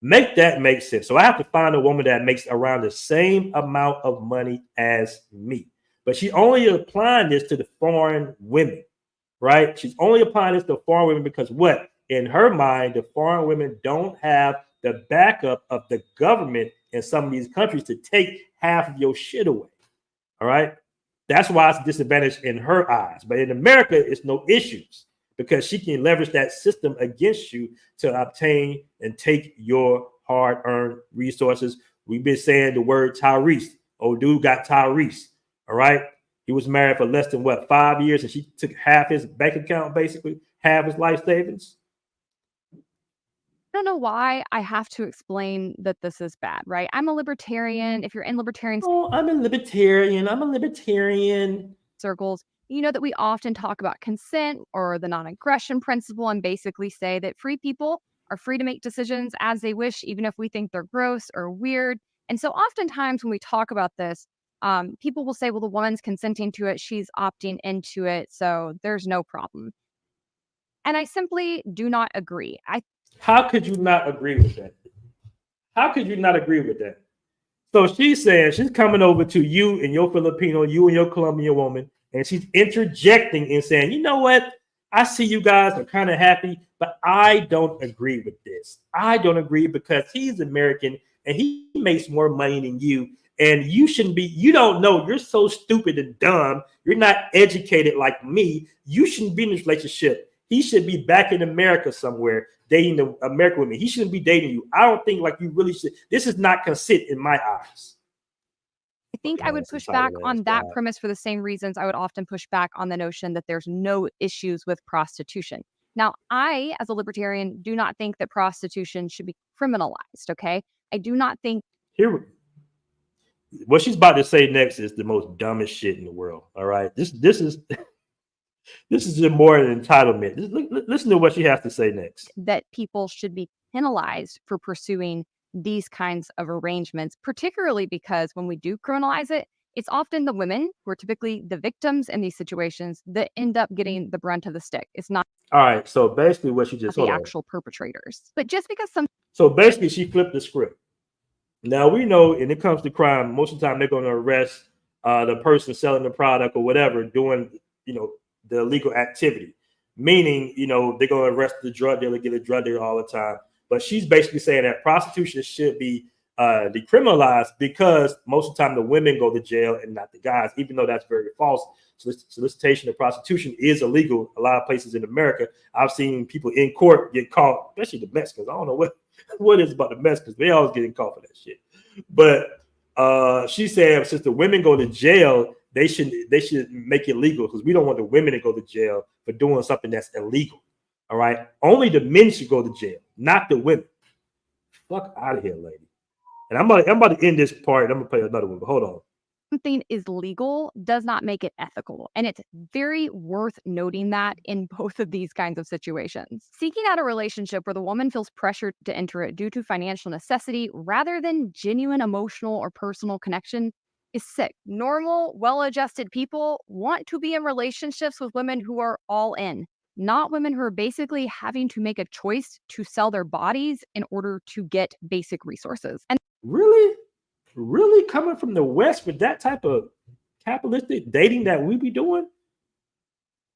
Make that make sense. So I have to find a woman that makes around the same amount of money as me. But she only applying this to the foreign women, right? She's only applying this to foreign women because what? In her mind, the foreign women don't have the backup of the government in some of these countries to take half of your shit away. All right. That's why it's a disadvantage in her eyes. But in America, it's no issues because she can leverage that system against you to obtain and take your hard-earned resources. We've been saying the word Tyrese. Old dude got Tyrese. All right. He was married for less than 5 years, and she took half his bank account, basically, half his life savings. I don't know why I have to explain that this is bad, right? I'm a libertarian. If you're in libertarian I'm a libertarian circles, you know that we often talk about consent or the non-aggression principle and basically say that free people are free to make decisions as they wish, even if we think they're gross or weird. And so oftentimes when we talk about this, people will say, well, the woman's consenting to it. She's opting into it. So there's no problem. And I simply do not agree. How could you not agree with that? How could you not agree with that? So she's saying she's coming over to you and your Filipino, you and your Colombian woman, and she's interjecting and saying, you know what? I see you guys are kind of happy, but I don't agree with this. I don't agree because he's American and he makes more money than you. And you shouldn't be, you don't know, you're so stupid and dumb. You're not educated like me. You shouldn't be in this relationship. He should be back in America somewhere dating the American women. He shouldn't be dating you. I don't think like you really should. This is not consent in my eyes. I think I would push back on that premise for the same reasons I would often push back on the notion that there's no issues with prostitution. Now, I, as a libertarian, do not think that prostitution should be criminalized, okay? I do not think... Here, what she's about to say next is the most dumbest shit in the world, all right? This is... This is more an entitlement. Listen to what she has to say next. That people should be penalized for pursuing these kinds of arrangements, particularly because when we do criminalize it, it's often the women who are typically the victims in these situations that end up getting the brunt of the stick. It's not. All right. So basically what she just the actual perpetrators. But just because some. So basically she flipped the script. Now we know when it comes to crime, most of the time they're going to arrest the person selling the product or whatever, doing, the illegal activity. meaning, you know, they're going to arrest the drug dealer, get a drug dealer all the time. But she's basically saying that prostitution should be decriminalized because most of the time the women go to jail and not the guys, even though that's very false. Solicitation of prostitution is illegal a lot of places in America. I've seen people in court get caught, especially the Mexicans. I don't know what is about the Mexicans. They always getting caught for that shit. But she said since the women go to jail, they should make it legal because we don't want the women to go to jail for doing something that's illegal. All right. Only the men should go to jail, not the women. Fuck out of here, lady. And I'm about to end this part. I'm gonna play another one, but hold on. Something is legal does not make it ethical. And it's very worth noting that in both of these kinds of situations. Seeking out a relationship where the woman feels pressured to enter it due to financial necessity rather than genuine emotional or personal connection is sick. Normal, well-adjusted people want to be in relationships with women who are all in, not women who are basically having to make a choice to sell their bodies in order to get basic resources. And Really coming from the West with that type of capitalistic dating that we be doing?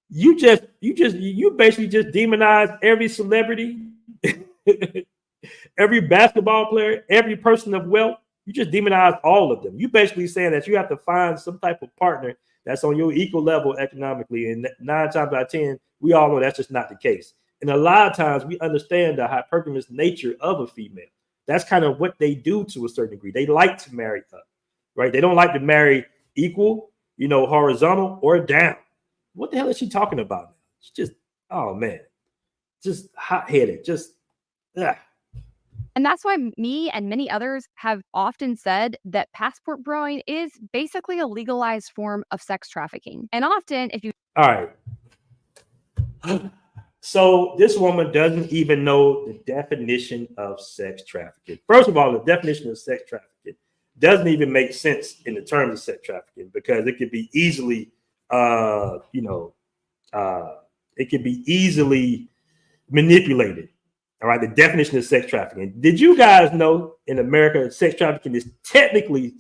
You basically just demonize every celebrity, every basketball player, every person of wealth. You just demonize all of them. You basically saying that you have to find some type of partner that's on your equal level economically. And 9 times out of 10, we all know that's just not the case. And a lot of times we understand the hypergamous nature of a female. That's kind of what they do to a certain degree. They like to marry up, right? They don't like to marry equal, you know, horizontal or down. What the hell is she talking about? She's just, oh man, just hot-headed, just, ugh. And that's why me and many others have often said that passport broing is basically a legalized form of sex trafficking. And often, if you... All right. So this woman doesn't even know the definition of sex trafficking. First of all, the definition of sex trafficking doesn't even make sense in the terms of sex trafficking because it could be easily, it could be easily manipulated. All right, the definition of sex trafficking. Did you guys know in America, sex trafficking is technically,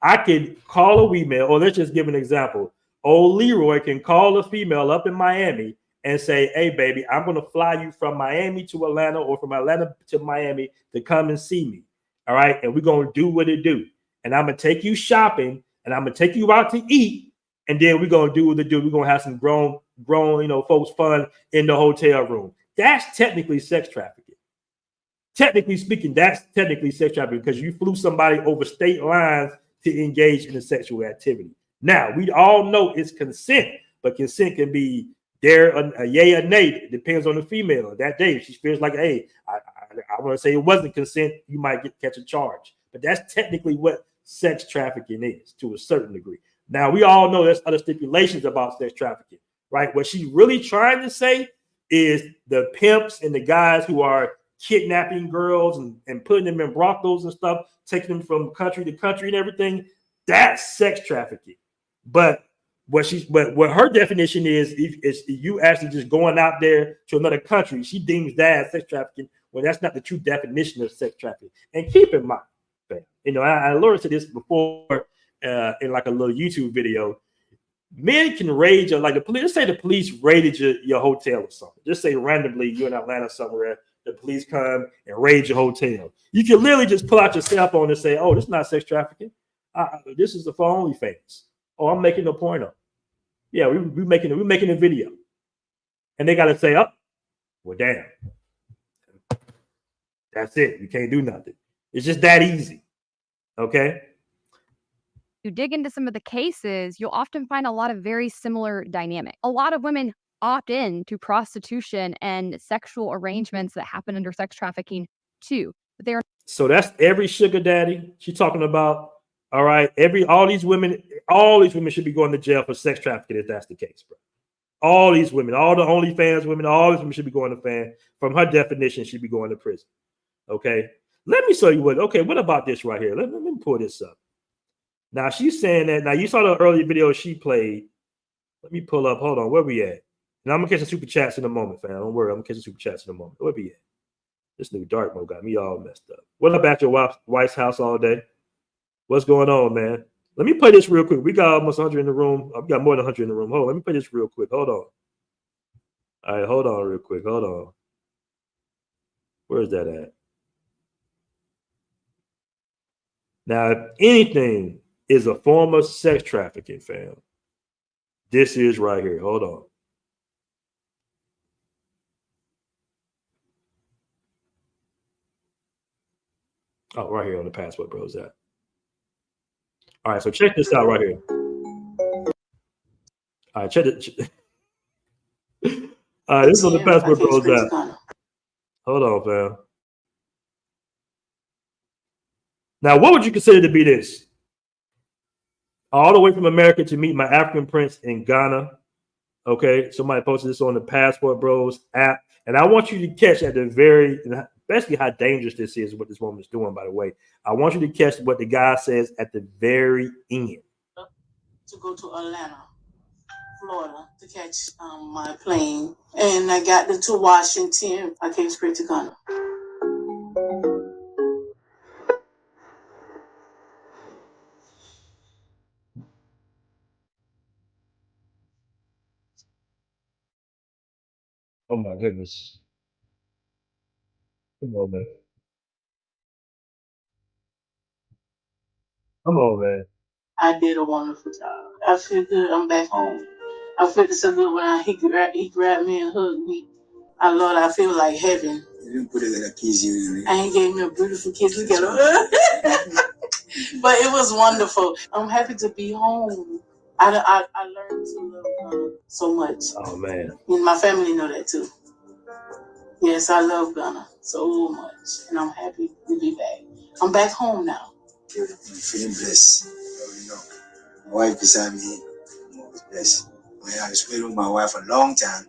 I could call a female, or let's just give an example. Old Leroy can call a female up in Miami and say, hey, baby, I'm going to fly you from Miami to Atlanta or from Atlanta to Miami to come and see me. All right. And we're going to do what it do. And I'm going to take you shopping and I'm going to take you out to eat. And then we're going to do what it do. We're going to have some grown, folks fun in the hotel room. That's technically sex trafficking. Technically speaking, that's technically sex trafficking because you flew somebody over state lines to engage in a sexual activity. Now, we all know it's consent, but consent can be there a yay or nay. It depends on the female. That day, if she feels like, hey, I want to say it wasn't consent, you might catch a charge. But that's technically what sex trafficking is to a certain degree. Now, we all know there's other stipulations about sex trafficking, right? What she's really trying to say is the pimps and the guys who are kidnapping girls and putting them in brothels and stuff, taking them from country to country and everything, that's sex trafficking. But what her definition is you actually just going out there to another country. She deems that as sex trafficking when that's not the true definition of sex trafficking. And keep in mind, I alluded to this before in like a little YouTube video. Men can raid like the police. Let's say the police raided your hotel or something. Just say randomly you're in Atlanta somewhere. The police come and raid your hotel. You can literally just pull out your cell phone and say, "Oh, this is not sex trafficking. This is for OnlyFans. Oh, I'm making a porno. Yeah, we're making a video." And they got to say, "Oh, well, damn. That's it. You can't do nothing." It's just that easy. Okay. You dig into some of the cases, you'll often find a lot of very similar dynamics. A lot of women opt in to prostitution and sexual arrangements that happen under sex trafficking too. But so that's every sugar daddy she's talking about. All right, all these women should be going to jail for sex trafficking if that's the case, bro. All these women, all the OnlyFans women, all these women should be going to fan. From her definition, should be going to prison. Okay, let me show you what. Okay, what about this right here? Let me pull this up. Now she's saying that. Now you saw the earlier video she played. Let me pull up. Hold on, where we at? And I'm gonna catch the super chats in a moment, fam. Don't worry, I'm gonna catch the super chats in a moment. Where we at? This new dark mode got me all messed up. What up at your wife's house all day? What's going on, man? Let me play this real quick. We got almost 100 in the room. I've got more than 100 in the room. Hold on, let me play this real quick. Hold on. All right, hold on real quick. Hold on. Where's that at? Now, if anything is a form of sex trafficking, fam, this is right here. Hold on. Oh, right here on the Passport Bros app. All right, so check this out right here. All right, check it. All right, this is on the Passport Bros app. Hold on, fam. Now, what would you consider to be this? All the way from America to meet my African prince in Ghana. Okay, somebody posted this on the Passport Bros app, and I want you to catch at the very, especially how dangerous this is, what this woman's doing, by the way. I want you to catch what the guy says at the very end. To go to Atlanta, Florida, to catch my plane, and I got to Washington. I came straight to Ghana. Oh my goodness. Come on, man. Come on, man. I did a wonderful job. I feel good. I'm back home. I feel so good when he grabbed me and hugged me. Lord, I feel like heaven. You didn't put it in a kiss, and he gave me a beautiful kiss. But it was wonderful. I'm happy to be home. I learned to love Ghana so much. Oh man. And my family know that too. Yes, I love Ghana so much, and I'm happy to be back. I'm back home now. I'm feeling blessed. You know, my wife beside me, I was blessed. I was with my wife for a long time.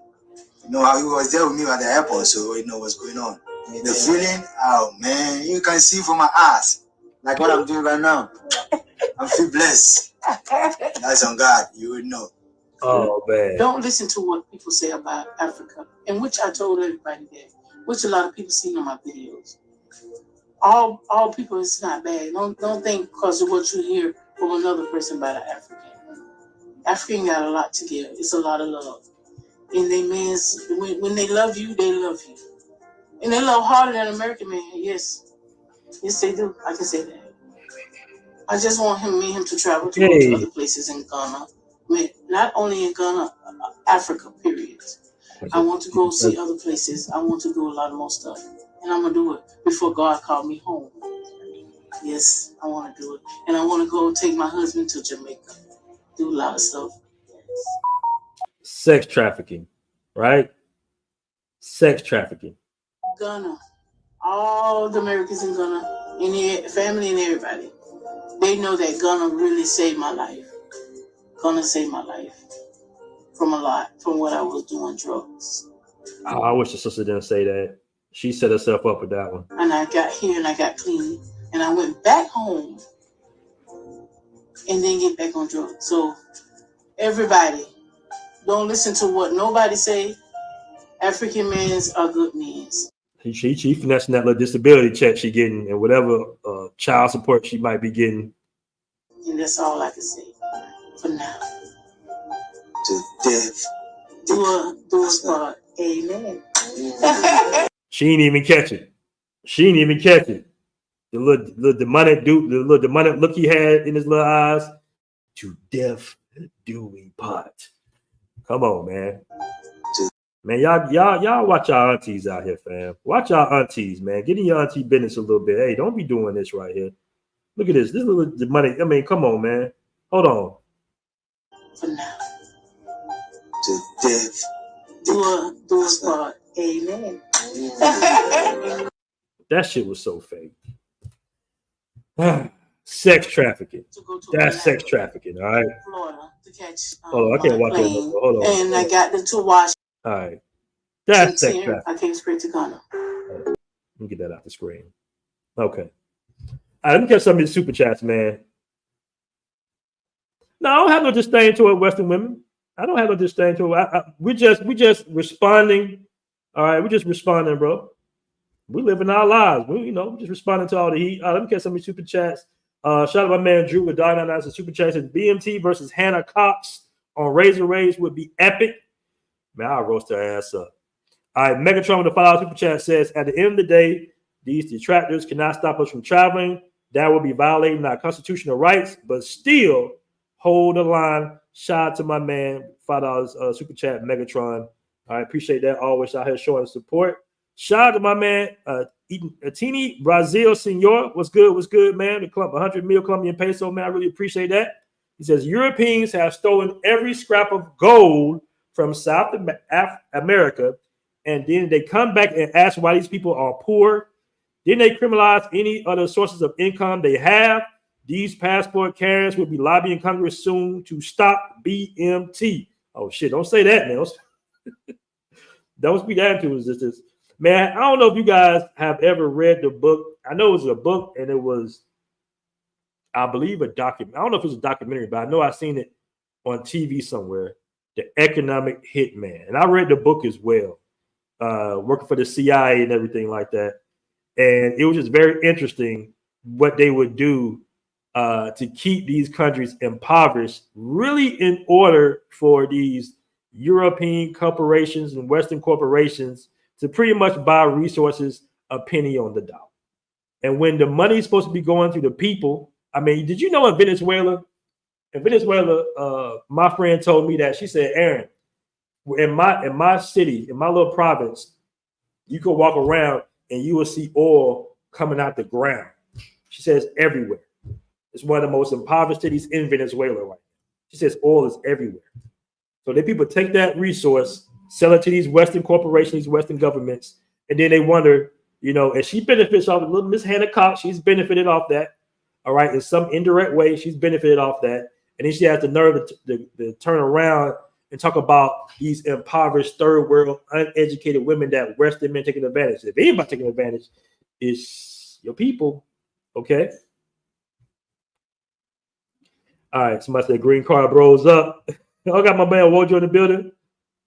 You know how he was there with me at the airport, so you know what's going on. The feeling, oh man, you can see from my eyes, like what I'm doing right now. I feel blessed. That's on God, you would know. Oh man. Don't listen to what people say about Africa, and which I told everybody that, which a lot of people seen on my videos. All people, it's not bad. Don't think because of what you hear from another person about an African. African got a lot to give. It's a lot of love. And they means when they love you, they love you. And they love harder than an American man. Yes. Yes, they do. I can say that. I just want me and him to travel to go to other places in Ghana. Not only in Ghana, Africa, period. I want to go see other places. I want to do a lot more stuff. And I'm going to do it before God called me home. Yes, I want to do it. And I want to go take my husband to Jamaica. Do a lot of stuff. Sex trafficking, right? Sex trafficking. Ghana. All the Americans in Ghana, and their family and everybody, they know that Ghana really saved my life. Ghana saved my life from a lot, from what I was doing, drugs. Oh, I wish the sister didn't say that. She set herself up with that one. And I got here and I got clean, and I went back home and then get back on drugs. So everybody, don't listen to what nobody say. African men are good men. She finessing that little disability check she getting and whatever child support she might be getting. And that's all I can say for now. To death. Do a part. Amen. She ain't even catch it. She ain't even catch it. The little demonic dude, the little demonic look he had in his little eyes. To death do we part. Come on, man. Man, y'all watch y'all aunties out here, fam. Watch y'all aunties, man. Get in your auntie business a little bit. Hey, don't be doing this right here. Look at this. This little demonic. I mean, come on, man. Hold on. For now. To death. Do a part. Amen. That shit was so fake. Sex trafficking. That's sex trafficking, all right? Florida to catch I can't watch it. Hold on. And I got to Washington. All right. That's sex trafficking. I came straight to Ghana. Let me get that off the screen. Okay. All right, let me get some of these super chats, man. No, I don't have no disdain toward Western women. I don't have no disdain toward. We just responding. All right, we're just responding, bro. We living our lives. We just responding to all the heat. Let me get some of these super chats. Shout out my man Drew with $9.99 super chat. Says BMT versus Hannah Cox on Razor Rage would be epic. Man, I'll roast their ass up. All right, Megatron with the $5 super chat says, at the end of the day, these detractors cannot stop us from traveling. That will be violating our constitutional rights, but still hold the line. Shout out to my man, $5 super chat, Megatron. I appreciate that. Always out here showing support. Shout out to my man, Tini Brazil Senor. What's good, man? The club, 100 mil Colombian peso, man. I really appreciate that. He says, Europeans have stolen every scrap of gold from South America, and then they come back and ask why these people are poor. Then they criminalize any other sources of income they have. These passport carriers will be lobbying Congress soon to stop BMT. Oh, shit. Don't say that, man. Don't speak that into existence. Man, I don't know if you guys have ever read the book. I know it was a book, and it was, I believe, a document. I don't know if it was a documentary, but I know I've seen it on TV somewhere. The Economic Hitman. And I read the book as well, working for the CIA and everything like that. And it was just very interesting what they would do to keep these countries impoverished, really in order for these European corporations and Western corporations to pretty much buy resources a penny on the dollar. And when the money is supposed to be going to the people, I mean, did you know in Venezuela, my friend told me that, she said, Aaron, in my city, in my little province, you could walk around and you will see oil coming out the ground. She says everywhere. It's one of the most impoverished cities in Venezuela right now. She says oil is everywhere. So then people take that resource, sell it to these Western corporations, these Western governments, and then they wonder, you know, and she benefits off of little Miss Hannah Cox. She's benefited off that. All right. In some indirect way, she's benefited off that. And then she has the nerve to turn around and talk about these impoverished third world, uneducated women that Western men taking advantage. If anybody taking advantage, it's your people. Okay. All right. Somebody said green card bros up. I got my man Wojo in the building.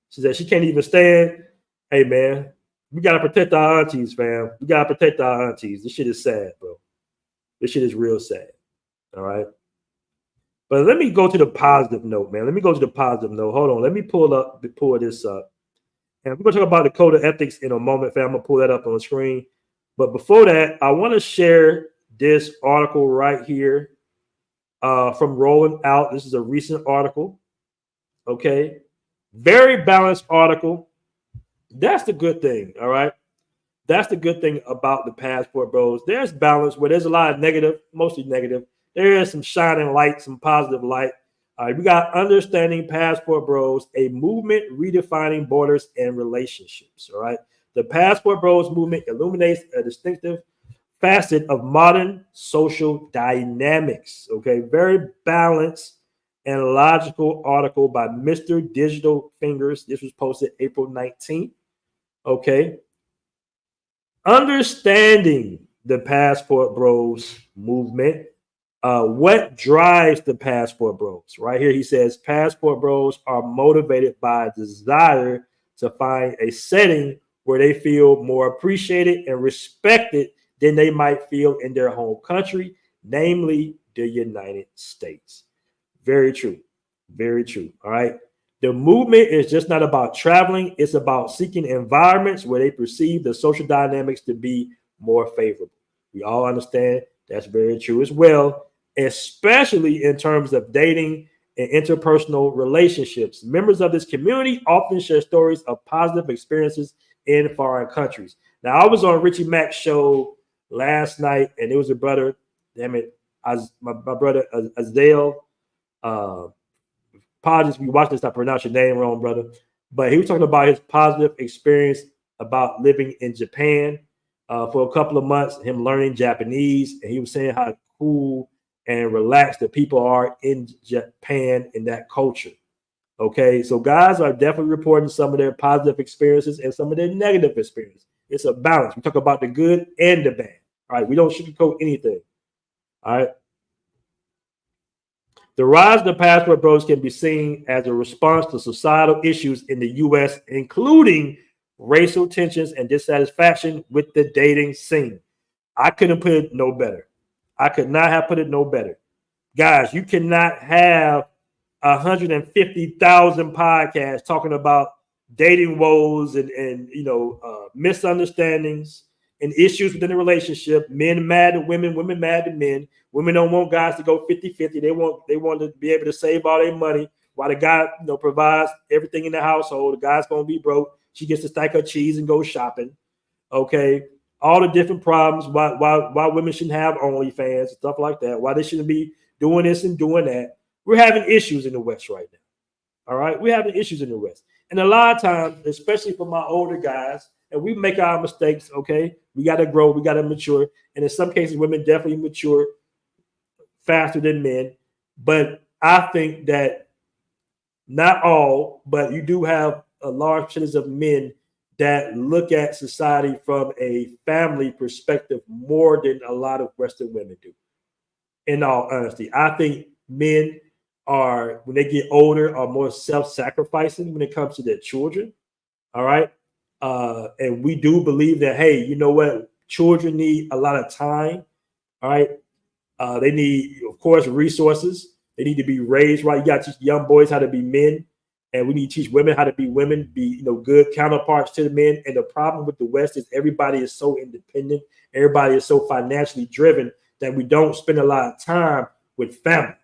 She said she can't even stand. Hey, man, we got to protect our aunties, fam. We got to protect our aunties. This shit is sad, bro. This shit is real sad. All right. But let me go to the positive note, man. Let me go to the positive note. Hold on. Let me pull this up. And we're going to talk about the code of ethics in a moment, fam. I'm going to pull that up on the screen. But before that, I want to share this article right here from Rolling Out. This is a recent article. Okay. Very balanced article. That's the good thing. All right. That's the good thing about the Passport Bros. There's balance where there's a lot of negative, mostly negative. There is some shining light, some positive light. All right. We got Understanding Passport Bros, a movement redefining borders and relationships. All right. The Passport Bros movement illuminates a distinctive facet of modern social dynamics. Okay. Very balanced and logical article by Mr. Digital Fingers. This was posted April 19th. Okay. Understanding the Passport Bros movement. What drives the Passport Bros? Right here, he says Passport Bros are motivated by a desire to find a setting where they feel more appreciated and respected than they might feel in their home country, namely the United States. Very true. Very true. All right. The movement is just not about traveling. It's about seeking environments where they perceive the social dynamics to be more favorable. We all understand that's very true as well, especially in terms of dating and interpersonal relationships. Members of this community often share stories of positive experiences in foreign countries. Now, I was on Richie Mac's show last night, and it was a brother, my brother Azdale. Apologies if you watch this, I pronounce your name wrong, brother. But he was talking about his positive experience about living in Japan for a couple of months, him learning Japanese, and he was saying how cool and relaxed the people are in Japan in that culture. Okay, so guys are definitely reporting some of their positive experiences and some of their negative experiences. It's a balance. We talk about the good and the bad. All right, we don't sugarcoat anything. All right. The rise of the Passport Bros can be seen as a response to societal issues in the U.S., including racial tensions and dissatisfaction with the dating scene. I couldn't put it no better. I could not have put it no better. Guys, you cannot have 150,000 podcasts talking about dating woes and misunderstandings and issues within the relationship. Men mad at women, women mad at men. Women don't want guys to go 50-50. They want to be able to save all their money while the guy provides everything in the household. The guy's gonna be broke. She gets to stack her cheese and go shopping. Okay. All the different problems, why women shouldn't have OnlyFans and stuff like that, why they shouldn't be doing this and doing that. We're having issues in the West right now. All right. We're having issues in the West. And a lot of times, especially for my older guys, and we make our mistakes, okay? We got to grow, we got to mature. And in some cases, women definitely mature faster than men. But I think that not all, but you do have a large percentage of men that look at society from a family perspective more than a lot of Western women do. In all honesty, I think men are, when they get older, are more self-sacrificing when it comes to their children. All right. And we do believe that, hey, you know what? Children need a lot of time. All right. They need, of course, resources. They need to be raised right. You got to teach young boys how to be men, and we need to teach women how to be women, be good counterparts to the men. And the problem with the West is everybody is so independent, everybody is so financially driven that we don't spend a lot of time with family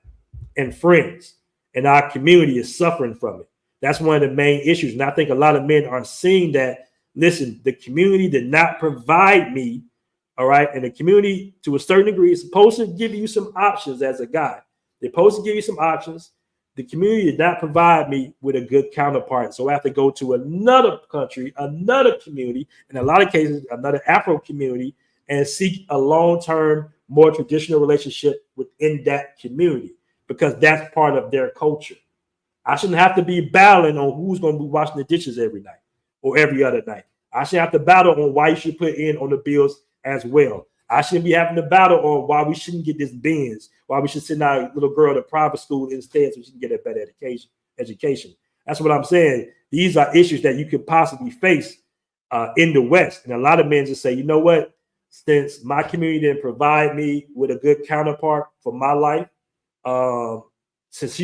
and friends, and our community is suffering from it. That's one of the main issues. And I think a lot of men are seeing that, listen, the community did not provide me, all right? And the community, to a certain degree, is supposed to give you some options as a guy. They're supposed to give you some options. The community did not provide me with a good counterpart. So I have to go to another country, another community, in a lot of cases, another Afro community, and seek a long-term, more traditional relationship within that community, because that's part of their culture. I shouldn't have to be battling on who's going to be washing the dishes every night or every other night. I shouldn't have to battle on why you should put in on the bills as well. I shouldn't be having to battle on why we shouldn't get this Benz, why we should send our little girl to private school instead so she can get a better education. That's what I'm saying. These are issues that you could possibly face in the West. And a lot of men just say, you know what? Since my community didn't provide me with a good counterpart for my life, since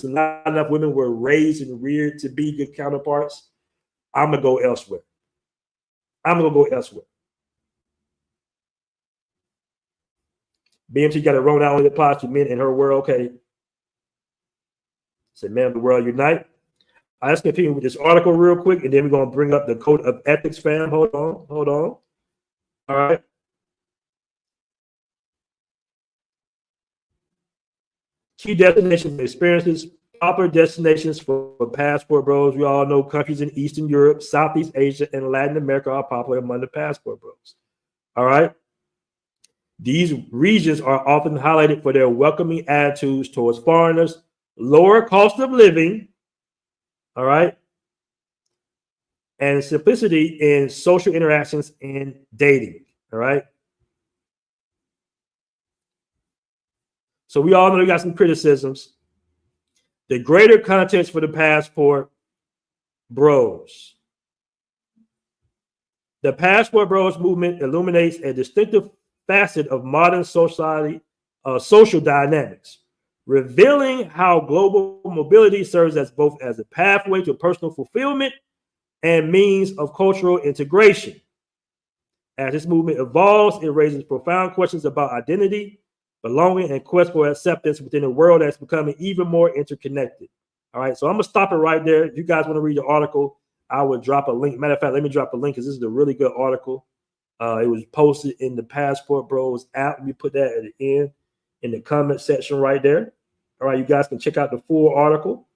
not enough women were raised and reared to be good counterparts, I'm gonna go elsewhere. BMT got to roll down the applies to men in her world. Okay. Said, men of the world unite. Let's continue with this article real quick, and then we're gonna bring up the code of ethics, fam. Hold on. All right. Key destinations and experiences, popular destinations for Passport Bros. We all know countries in Eastern Europe, Southeast Asia, and Latin America are popular among the Passport Bros. All right. These regions are often highlighted for their welcoming attitudes towards foreigners, lower cost of living, all right, and simplicity in social interactions and dating, all right. So we all know we got some criticisms. The greater context for the Passport Bros. The Passport Bros movement illuminates a distinctive facet of modern society, social dynamics, revealing how global mobility serves as both as a pathway to personal fulfillment and means of cultural integration. As this movement evolves, it raises profound questions about identity, belonging, and quest for acceptance within a world that's becoming even more interconnected. All right, so I'm gonna stop it right there. If you guys want to read the article, I would drop a link. Matter of fact, let me drop a link because this is a really good article. It was posted in the Passport Bros app. Let me put that at the end in the comment section right there. All right, you guys can check out the full article.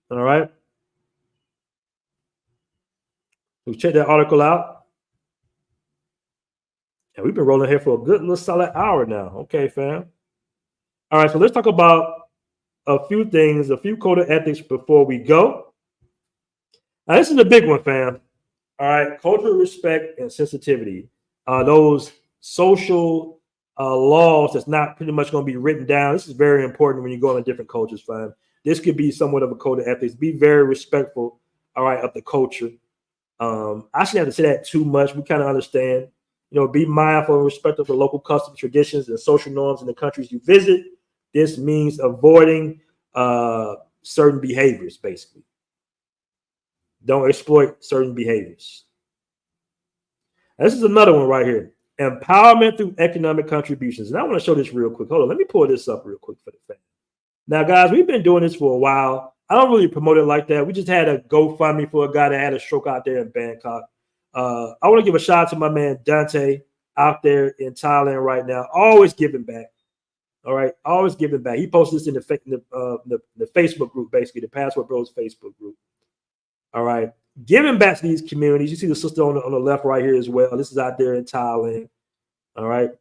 All right. So check that article out. And we've been rolling here for a good little solid hour now. Okay, fam. All right, so let's talk about a few things, a few code of ethics before we go. Now, this is a big one, fam. All right, cultural respect and sensitivity. Those social laws that's not pretty much going to be written down. This is very important when you go into different cultures, fam. This could be somewhat of a code of ethics. Be very respectful, all right, of the culture. I shouldn't have to say that too much. We kind of understand. You know, be mindful and respectful of the local customs, traditions, and social norms in the countries you visit. This means avoiding certain behaviors, basically. Don't exploit certain behaviors. This is another one right here. Empowerment through economic contributions. And I want to show this real quick. Hold on. Let me pull this up real quick for the fan. Now, guys, we've been doing this for a while. I don't really promote it like that. We just had a GoFundMe for a guy that had a stroke out there in Bangkok. I want to give a shout out to my man Dante out there in Thailand right now. Always giving back. All right. Always giving back. He posted this in the Facebook group, basically, the Passportbros Facebook group. All right. Giving back to these communities. You see the sister on the left right here as well. This is out there in Thailand. All right.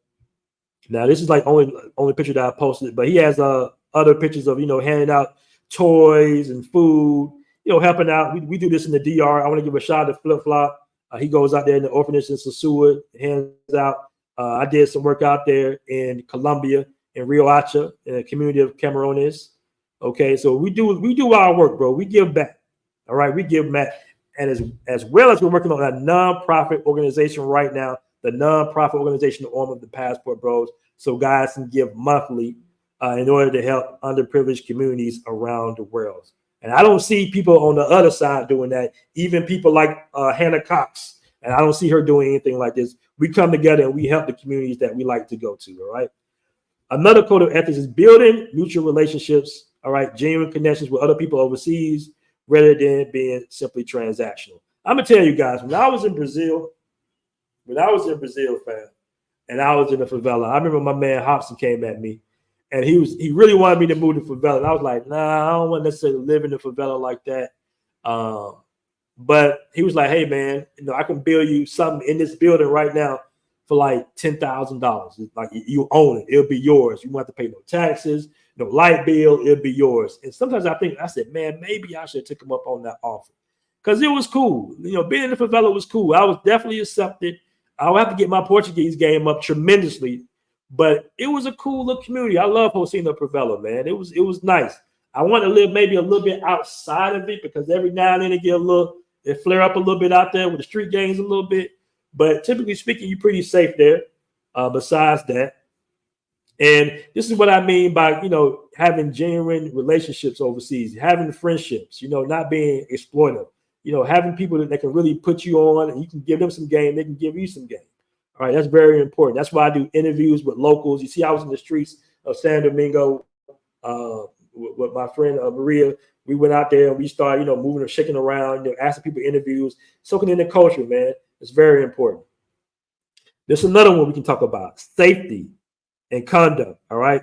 Now, this is like only picture that I posted, but he has other pictures of, handing out toys and food, helping out. We do this in the DR. I want to give a shout out to Flip Flop. He goes out there in the orphanage in Sasua, hands out. I did some work out there in Colombia, in Rio Hacha, in a community of Cameroons. Okay, so we do our work, bro. We give back. All right, we give back. And as well as we're working on a nonprofit organization right now, the nonprofit organization arm of the Passport Bros, so guys can give monthly in order to help underprivileged communities around the world. And I don't see people on the other side doing that, even people like Hannah Cox. And I don't see her doing anything like this. We come together and we help the communities that we like to go to, all right? Another code of ethics is building mutual relationships, all right, genuine connections with other people overseas rather than being simply transactional. I'm going to tell you guys, when I was in Brazil, fam, and I was in the favela, I remember my man Hobson came at me. And he really wanted me to move to favela. And I was like, nah, I don't want to necessarily live in the favela like that. But he was like, hey, man, I can build you something in this building right now for like $10,000. Like you own it. It'll be yours. You won't have to pay no taxes, no light bill. It'll be yours. And sometimes I said, man, maybe I should have took him up on that offer. Because it was cool. Being in the favela was cool. I was definitely accepted. I'll have to get my Portuguese game up tremendously. But it was a cool little community. I love Josina Favela, man. It was nice. I want to live maybe a little bit outside of it because every now and then it flare up a little bit out there with the street gangs a little bit. But typically speaking, you're pretty safe there. Besides that, and this is what I mean by having genuine relationships overseas, having friendships. Not being exploitive. Having people that can really put you on, and you can give them some game, they can give you some game. All right, that's very important. That's why I do interviews with locals. You see, I was in the streets of San Domingo with my friend Maria. We went out there and we started, moving and shaking around, asking people interviews, soaking in the culture, man. It's very important. There's another one we can talk about: safety and conduct. All right,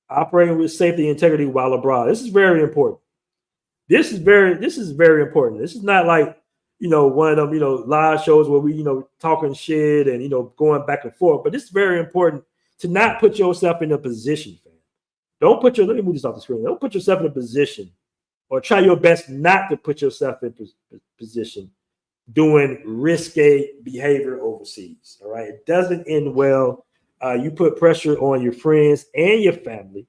operating with safety and integrity while abroad. This is very important. This is very important. This is not like one of them, live shows where we, talking shit and, going back and forth. But it's very important to not put yourself in a position, fam. Let me move this off the screen. Don't put yourself in a position, or try your best not to put yourself in a position doing risque behavior overseas. All right. It doesn't end well. You put pressure on your friends and your family.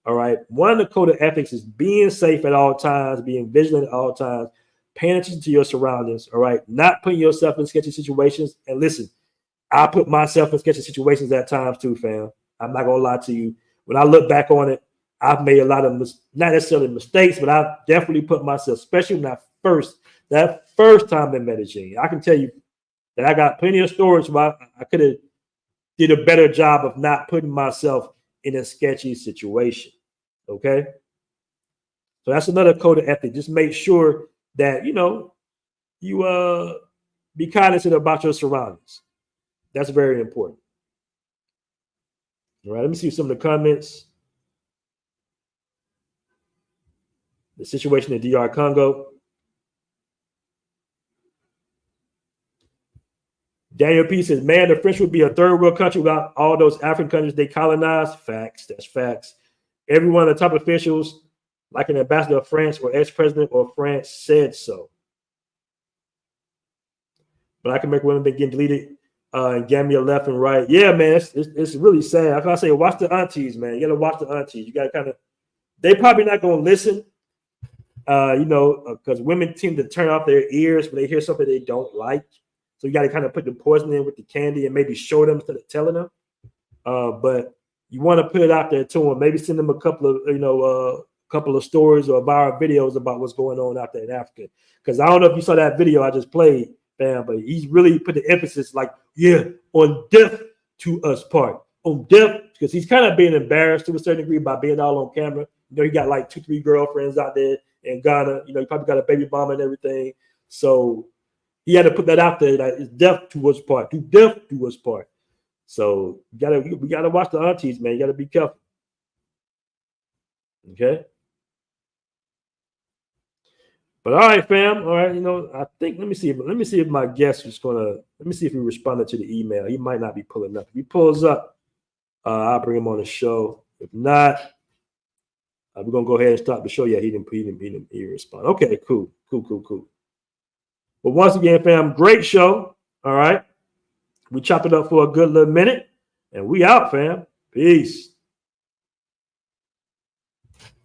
All right. One of the code of ethics is being safe at all times, being vigilant at all times, paying attention to your surroundings, all right? Not putting yourself in sketchy situations. And listen, I put myself in sketchy situations at times too, fam. I'm not going to lie to you. When I look back on it, I've made a lot of, not necessarily mistakes, but I've definitely put myself, especially when that first time in Medellin. I can tell you that I got plenty of stories where I could have did a better job of not putting myself in a sketchy situation, okay? So that's another code of ethics. Just make sure that you be cognizant about your surroundings. That's very important. All right, let me see some of the comments. The situation in DR Congo. Daniel P says, man, the French would be a third world country without all those African countries they colonized. Facts, that's facts. Every one of the top officials, like an ambassador of France or ex-president of France, said so. Black American women been getting deleted and Gambia left and right. Yeah, man, it's really sad. I gotta say, watch the aunties, man. You gotta watch the aunties. You gotta they probably not gonna listen, because women tend to turn off their ears when they hear something they don't like. So you gotta kind of put the poison in with the candy and maybe show them instead of telling them. But you want to put it out there to them. Maybe send them a couple of couple of stories or viral videos about what's going on out there in Africa. Because I don't know if you saw that video I just played, fam, but he's really put the emphasis like, yeah, on death to us part. On death, because he's kind of being embarrassed to a certain degree by being all on camera. You know, he got like 2-3 girlfriends out there in Ghana. You know, he probably got a baby mama and everything. So he had to put that out there that it's death to us part. Do death to us part. So we gotta watch the aunties, man. You gotta be careful. Okay. But all right, fam. All right, you know, I think let me see if my guest is let me see if he responded to the email. He might not be pulling up. If he pulls up, I'll bring him on the show. If not, we're gonna go ahead and start the show. Yeah, he didn't respond. Okay, cool. But once again, fam, great show. All right. We chop it up for a good little minute. And we out, fam. Peace.